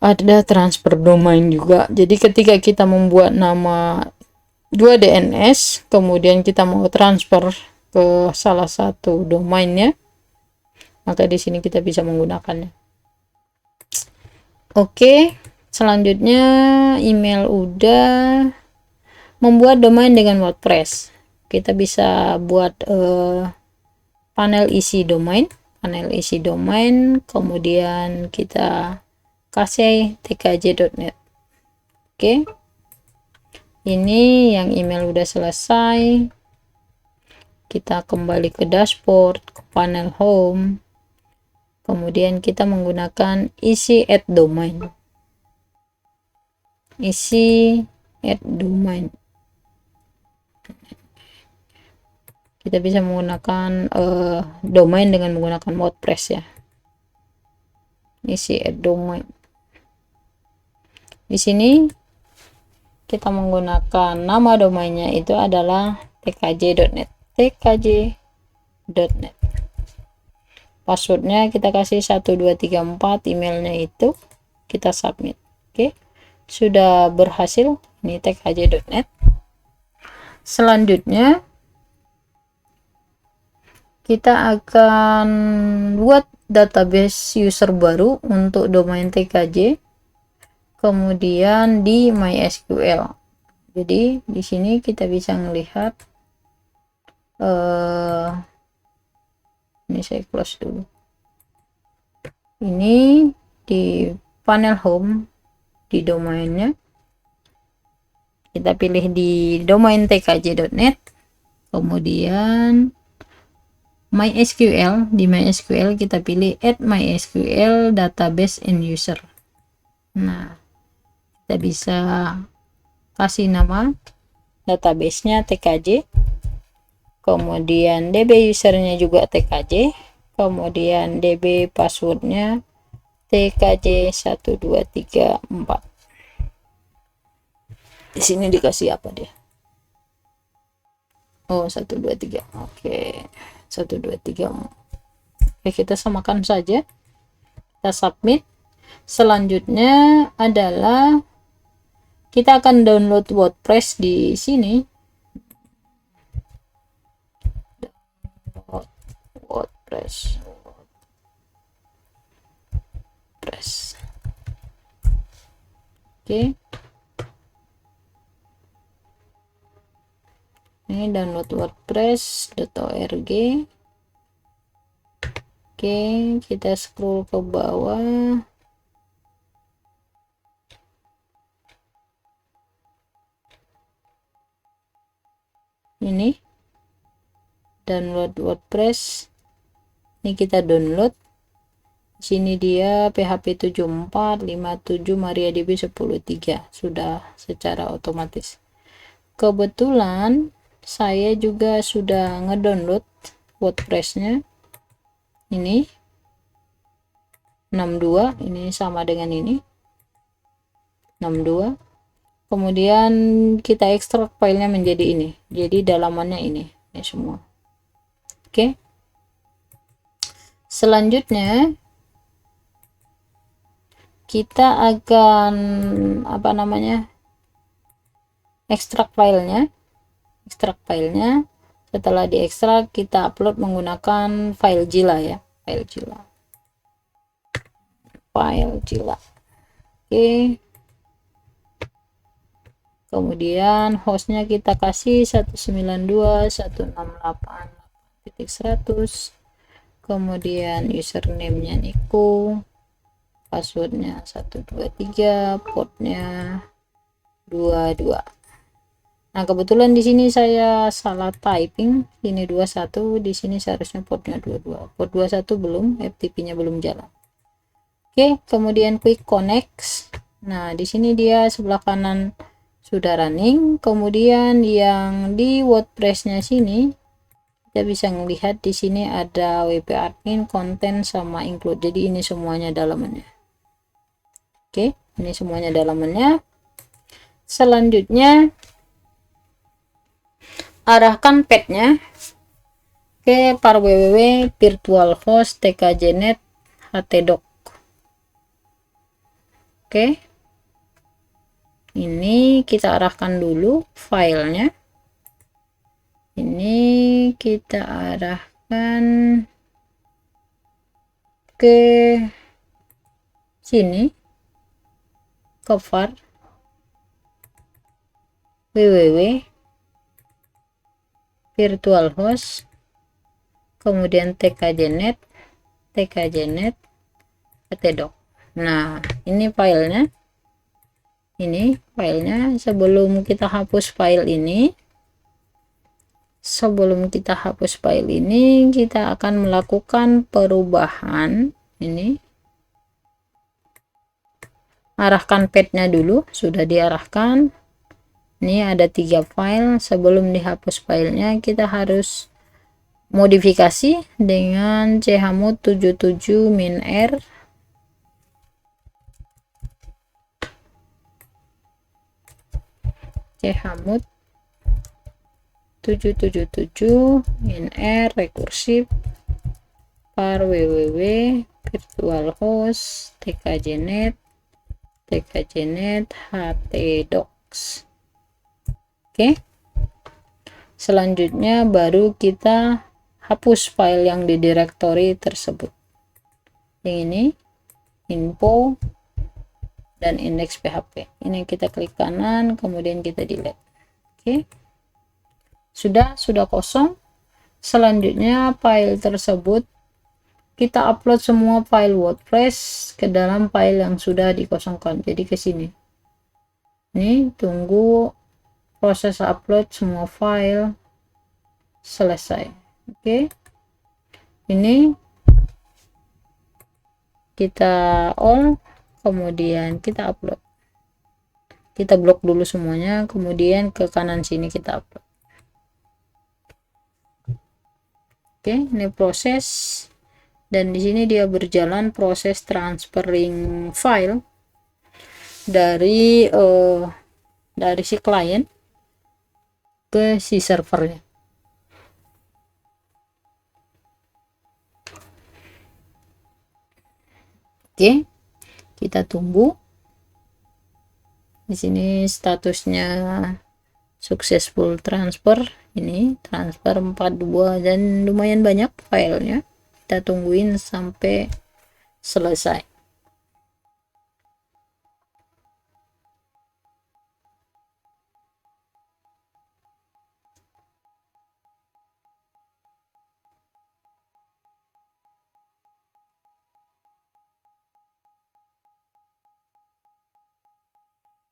Speaker 1: ada transfer domain juga. Jadi ketika kita membuat nama 2 DNS, kemudian kita mau transfer ke salah satu domainnya, maka di sini kita bisa menggunakannya. Oke, selanjutnya email udah, membuat domain dengan WordPress. Kita bisa buat panel isi domain, kemudian kita kasih tkj.net. Oke, ini yang email udah selesai. Kita kembali ke dashboard, ke panel home, kemudian kita menggunakan isi add domain. Kita bisa menggunakan domain dengan menggunakan WordPress ya. Isi add domain. Di sini kita menggunakan nama domainnya itu adalah tkj.net. Passwordnya kita kasih 1234, emailnya itu kita submit. Oke, sudah berhasil. Ini tkj.net. Selanjutnya kita akan buat database user baru untuk domain TKJ, kemudian di MySQL. Jadi di sini kita bisa melihat ini saya close dulu. Ini di panel home, di domainnya kita pilih di domain tkj.net, kemudian MySQL. Di MySQL kita pilih add MySQL database end user. Nah, kita bisa kasih nama databasenya TKJ, kemudian DB usernya juga TKJ, kemudian DB passwordnya TKJ 1234. Di sini dikasih apa dia? Oh, 123. Oke, 123. Oke, kita samakan saja, kita submit. Selanjutnya adalah kita akan download WordPress di sini. WordPress. Oke. Ini download wordpress.org. Oke, kita scroll ke bawah. Ini download WordPress. Ini kita download. Sini dia PHP 7457 MariaDB 10.3 sudah secara otomatis. Kebetulan saya juga sudah ngedownload WordPress-nya. Ini 62, ini sama dengan ini 62. Kemudian kita ekstrak filenya menjadi ini, jadi dalamannya ini semua. Oke, selanjutnya kita akan ekstrak filenya. Setelah diekstrak, kita upload menggunakan file Jila ya, file Jila. Oke, kemudian hostnya kita kasih 192.168.100, kemudian username-nya Niko, passwordnya 123, portnya 22. Nah, kebetulan di sini saya salah typing, ini 21, di sini seharusnya portnya 22. Port 21 belum, FTP-nya belum jalan. Oke, kemudian quick connect. Nah, di sini dia sebelah kanan sudah running. Kemudian yang di WordPress-nya sini kita bisa melihat di sini ada WP admin, konten sama include. Jadi ini semuanya dalamannya. Oke, ini semuanya dalamannya. Selanjutnya arahkan path-nya ke par www virtualhost tkjnet htdoc. Oke, ini kita arahkan dulu filenya. Ini kita arahkan ke sini, ke var www virtualhost, kemudian tkjnet htdoc. Nah, ini filenya. Sebelum kita hapus file ini, kita akan melakukan perubahan. Ini arahkan path-nya dulu, sudah diarahkan. Ini ada 3 file. Sebelum dihapus filenya, kita harus modifikasi dengan chmod 77 -r. chmod 777 -r rekursif par www virtualhost tkjnet htdocs. Oke, selanjutnya baru kita hapus file yang di directory tersebut. Yang ini info dan index php. Ini kita klik kanan, kemudian kita delete. Oke, sudah kosong. Selanjutnya file tersebut kita upload semua file WordPress ke dalam file yang sudah dikosongkan. Jadi ke sini. Ini tunggu proses upload semua file selesai. Oke, ini kita all, kemudian kita upload, kita blok dulu semuanya, kemudian ke kanan sini kita upload. Oke, ini proses, dan di sini dia berjalan proses transferring file dari si klien ke si servernya. Oke, kita tunggu. Di sini statusnya successful transfer, ini transfer 42 dan lumayan banyak filenya. Kita tungguin sampai selesai.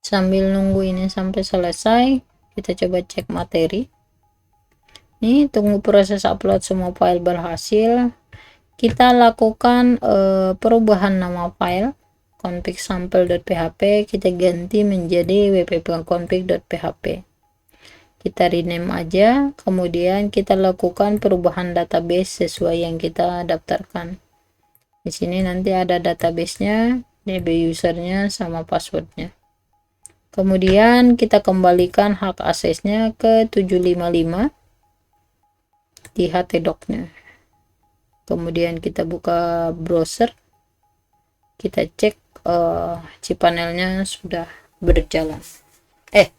Speaker 1: Sambil nunggu ini sampai selesai, kita coba cek materi. Nih, tunggu proses upload semua file berhasil. Kita lakukan perubahan nama file config sample.php, kita ganti menjadi wp.config.php. Kita rename aja, kemudian kita lakukan perubahan database sesuai yang kita daftarkan. Di sini nanti ada databasenya, db usernya sama passwordnya. Kemudian kita kembalikan hak aksesnya ke 755 di htdoc-nya. Kemudian kita buka browser, kita cek cPanel-nya sudah berjalan.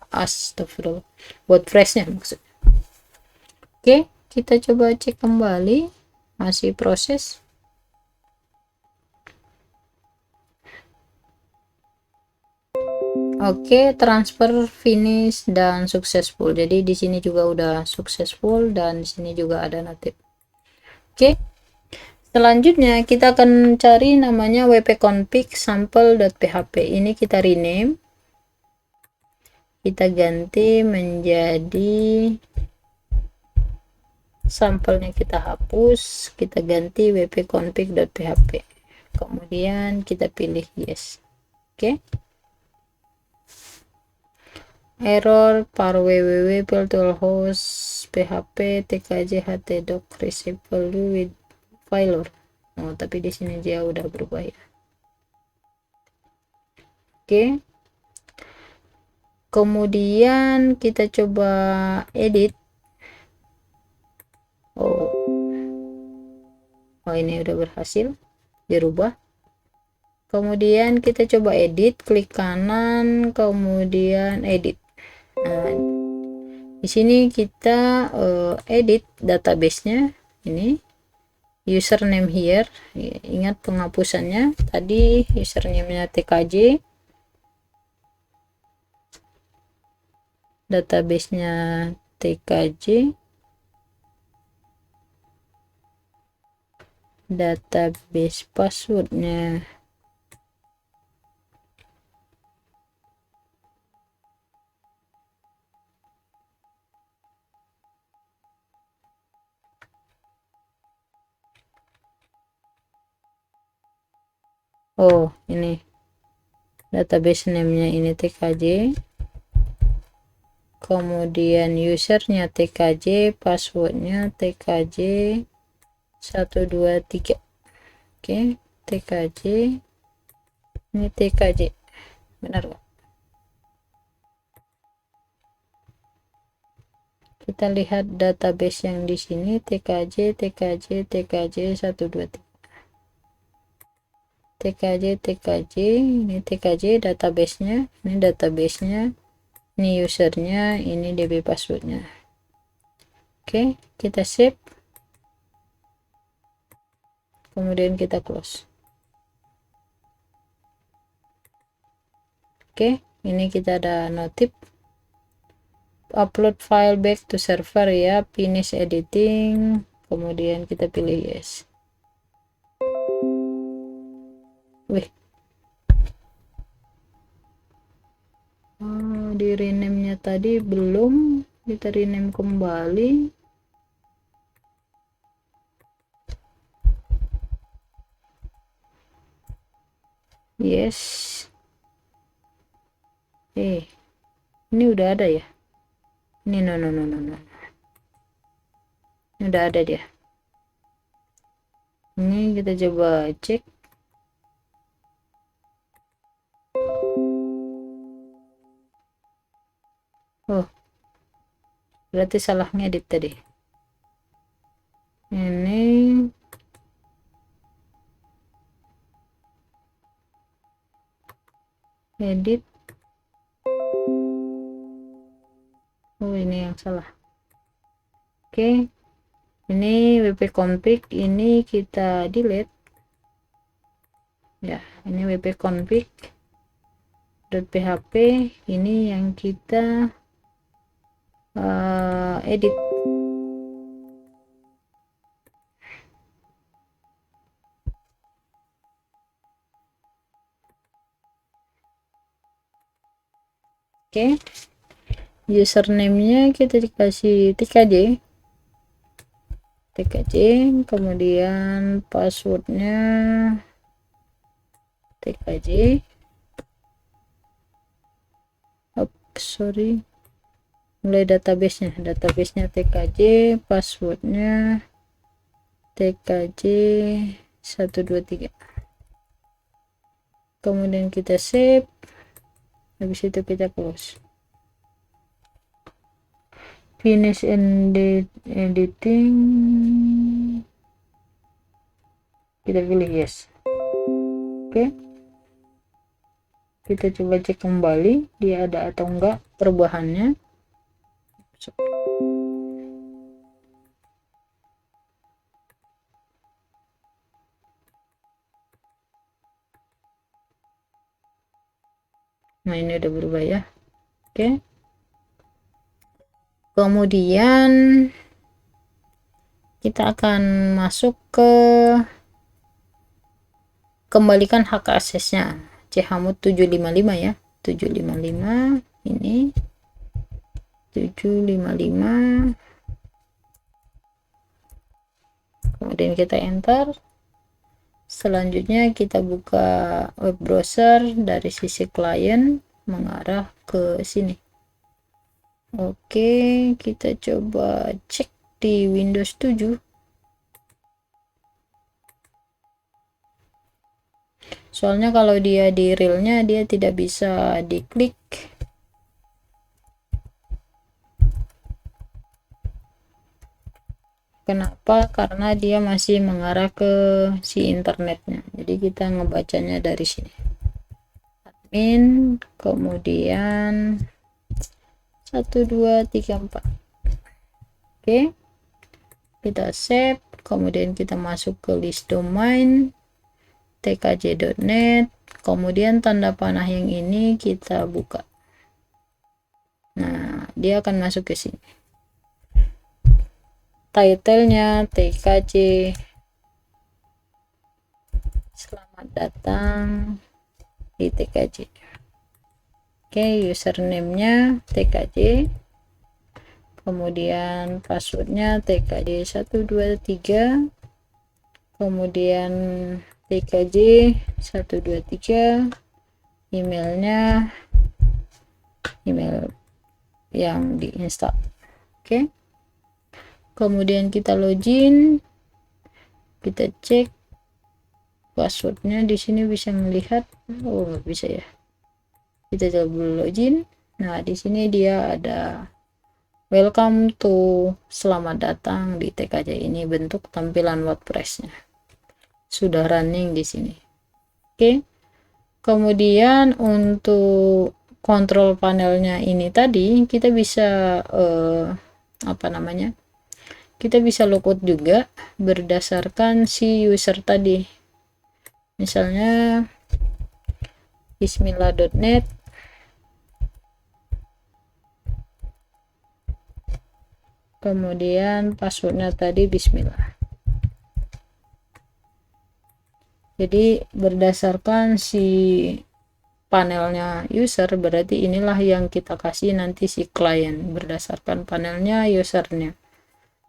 Speaker 1: Astagfirullah, WordPress-nya maksudnya. Oke, kita coba cek kembali, masih proses. Oke, transfer finish dan successful. Jadi di sini juga udah successful dan di sini juga ada native. Oke. Selanjutnya kita akan cari namanya wp-config sample.php. Ini kita rename. Kita ganti menjadi, sampelnya kita hapus, kita ganti wp-config.php. Kemudian kita pilih yes. Oke. Error par www toolhost php tkj htdoc receive value with failure. Oh, tapi di sini dia udah berubah ya. Oke. Kemudian kita coba edit. Oh, ini udah berhasil dirubah. Kemudian kita coba edit, klik kanan, kemudian edit. Nah, di sini kita edit database-nya. Ini username here. Ingat penghapusannya tadi, username-nya tkj, database-nya tkj, database passwordnya ini database name-nya ini tkj, kemudian usernya tkj, passwordnya tkj 123. Oke, tkj, ini tkj, benar gak? Kita lihat database yang di sini tkj 123. tkj, ini tkj database-nya, ini database-nya, ini usernya, ini db passwordnya. Oke, kita save, kemudian kita close. Oke, ini kita ada notif upload file back to server ya, finish editing, kemudian kita pilih yes. Wih, di rename-nya tadi belum, kita rename kembali. Yes. Ini udah ada ya, ini no, ini udah ada dia. Ini kita coba cek. Oh, berarti salah ngedit tadi. Ini edit. Oh, ini yang salah. Oke, ini wp config, ini kita delete ya. Ini wp config .php, ini yang kita edit. Oke, username-nya kita dikasih tkj, kemudian passwordnya tkj. Mulai databasenya tkj, passwordnya tkj 123. Kemudian kita save, habis itu kita close. Finish editing, kita pilih yes. Oke, kita coba cek kembali dia ada atau enggak perubahannya. Nah, ini udah berubah ya. Oke, kemudian kita akan masuk ke kembalikan hak aksesnya chmod 755 ya, 755 ini 755, kemudian kita enter. Selanjutnya kita buka web browser dari sisi klien mengarah ke sini. Oke, kita coba cek di Windows 7. Soalnya kalau dia di realnya dia tidak bisa diklik. Kenapa? Karena dia masih mengarah ke si internetnya. Jadi kita ngebacanya dari sini. Admin, kemudian 1 2 3 4. Oke, kita save, kemudian kita masuk ke list domain tkj.net, kemudian tanda panah yang ini kita buka. Nah, dia akan masuk ke sini. Title-nya tkj selamat datang di tkj. Oke, username-nya tkj, kemudian passwordnya tkj 123, kemudian tkj 123, emailnya email yang diinstal. Oke, kemudian kita login, kita cek passwordnya. Di sini bisa melihat, oh bisa ya, kita coba login. Nah, di sini dia ada welcome to, selamat datang di tkj. Ini bentuk tampilan WordPress-nya sudah running di sini. Oke, kemudian untuk kontrol panelnya ini tadi kita bisa kita bisa logout juga berdasarkan si user tadi. Misalnya bismillah.net, kemudian passwordnya tadi bismillah. Jadi berdasarkan si panelnya user, berarti inilah yang kita kasih nanti si klien berdasarkan panelnya usernya.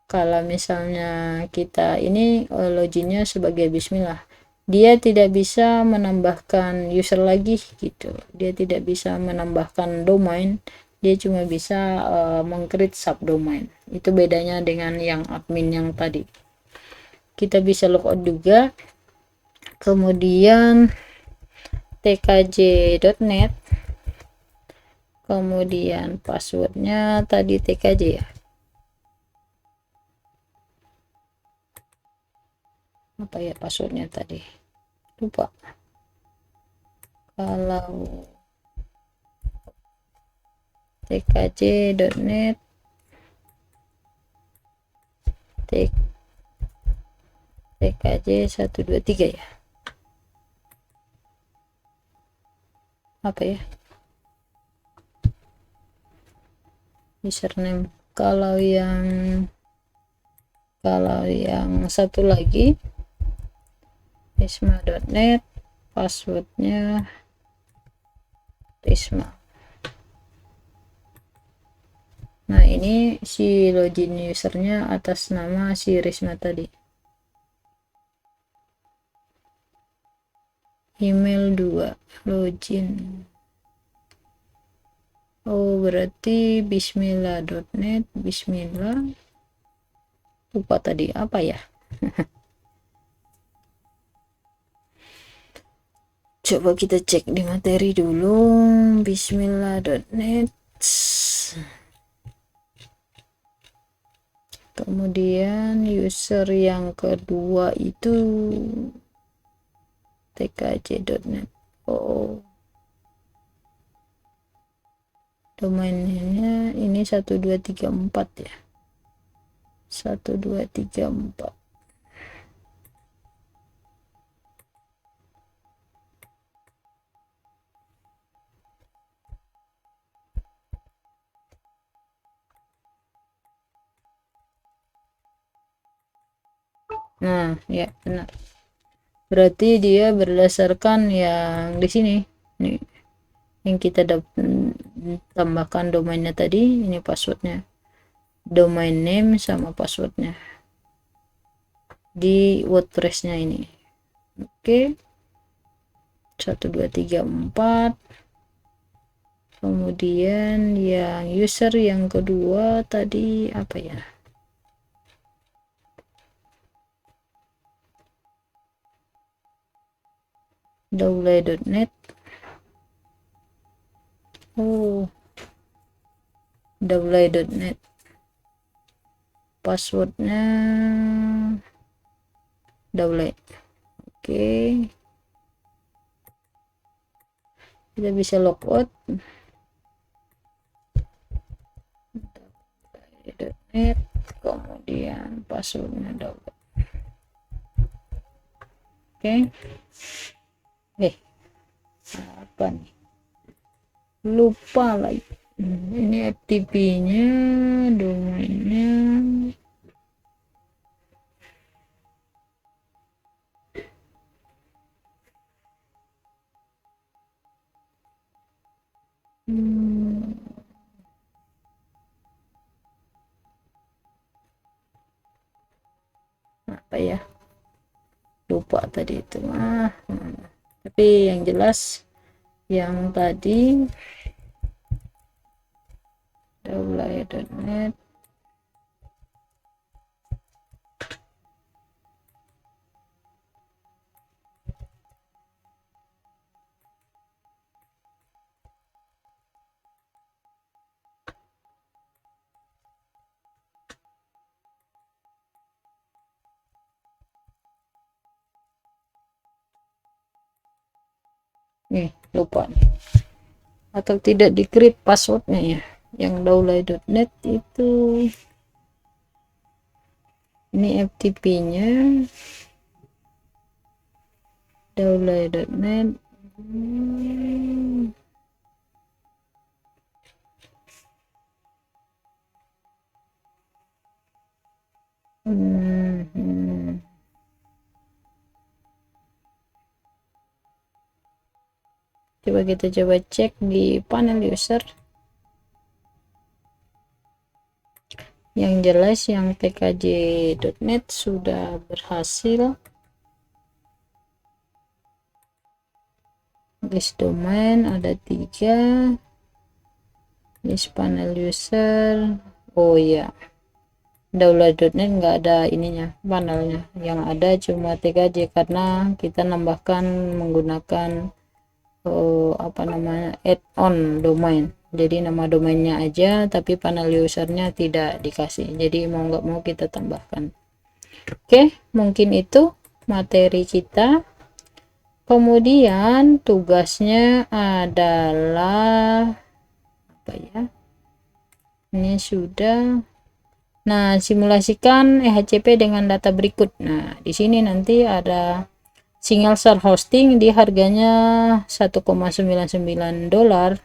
Speaker 1: Kalau misalnya kita ini loginnya sebagai bismillah, dia tidak bisa menambahkan user lagi gitu, dia tidak bisa menambahkan domain, dia cuma bisa meng-create subdomain. Itu bedanya dengan yang admin yang tadi. Kita bisa logout juga, kemudian tkj.net, kemudian passwordnya tadi tkj ya, apa ya passwordnya tadi, lupa. Kalau tkj.net tkj 123 ya, apa ya username. Kalau yang satu lagi risma.net, passwordnya risma. Nah, ini si login usernya atas nama si Risma tadi. Email 2 login. Oh, berarti bismillah.net, bismillah. Lupa tadi apa ya? Coba kita cek di materi dulu. Bismillah.net. Kemudian user yang kedua itu tkj.net. Oh, domainnya ini 1234 ya, 1234. Nah ya benar, berarti dia berdasarkan yang di sini nih, yang kita tambahkan domainnya tadi, ini passwordnya, domain name sama passwordnya di WordPress-nya ini. Oke, 1234. Kemudian yang user yang kedua tadi apa ya, daulay.net. Oh, daulay.net, passwordnya daulay. Oke, kita bisa logout daulay.net, kemudian passwordnya daulay. Oke, apa nih, lupa lagi. Ini FTP-nya, domainnya. Apa ya, lupa tadi itu tapi yang jelas yang tadi daulay.net. Nih lupa nih, atau tidak di create passwordnya ya, yang daulay.net itu. Ini FTP-nya daulay.net. Coba kita cek di panel user. Yang jelas yang tkj.net sudah berhasil. List domain ada 3, list panel user. Oh ya, download.net nggak ada ininya, panelnya. Yang ada cuma tkj karena kita nambahkan menggunakan add-on domain. Jadi nama domainnya aja, tapi panel usernya tidak dikasih. Jadi mau nggak mau kita tambahkan. Oke, mungkin itu materi kita. Kemudian tugasnya adalah apa ya? Ini sudah. Nah, simulasikan EHCP dengan data berikut. Nah, di sini nanti ada single share hosting di harganya 1,99 dolar,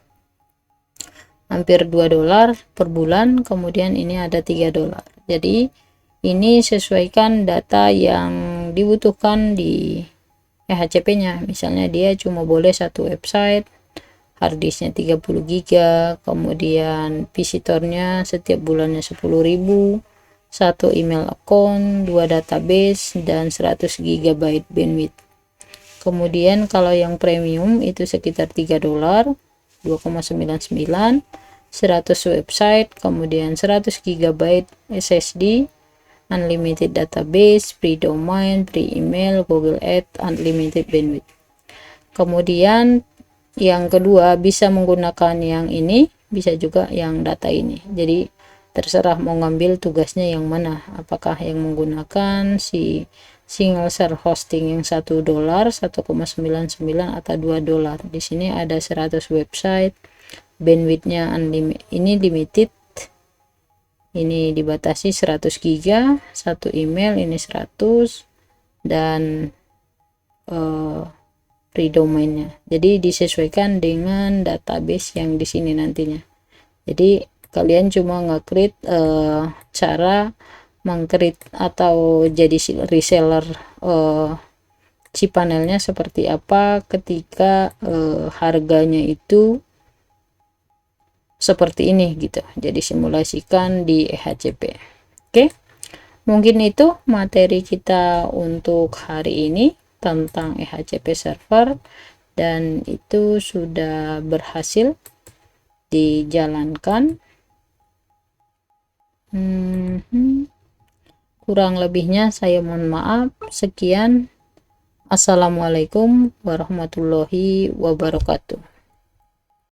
Speaker 1: hampir 2 dolar per bulan. Kemudian ini ada 3 dolar. Jadi ini sesuaikan data yang dibutuhkan di EHCP nya. Misalnya dia cuma boleh satu website, harddisknya 30 GB, kemudian visitornya setiap bulannya 10.000, satu email account, 2 database, dan 100 GB bandwidth. Kemudian kalau yang premium itu sekitar 3 dolar, 2,99, 100 website, kemudian 100 GB SSD, unlimited database, free domain, free email, Google Ads, unlimited bandwidth. Kemudian yang kedua bisa menggunakan yang ini, bisa juga yang data ini. Jadi terserah mau ngambil tugasnya yang mana, apakah yang menggunakan si single share hosting yang 1 dolar, 1,99 atau 2 dolar. Di sini ada 100 website, bandwidthnya unlimited, ini limited, ini dibatasi 100 GB, satu email ini 100, dan free domainnya. Jadi disesuaikan dengan database yang di sini nantinya. Jadi kalian cuma nge-create cara meng-create atau jadi reseller cPanelnya seperti apa ketika harganya itu seperti ini gitu. Jadi simulasikan di EHCP. Oke, mungkin itu materi kita untuk hari ini tentang EHCP server, dan itu sudah berhasil dijalankan. Kurang lebihnya saya mohon maaf. Sekian, assalamualaikum warahmatullahi wabarakatuh.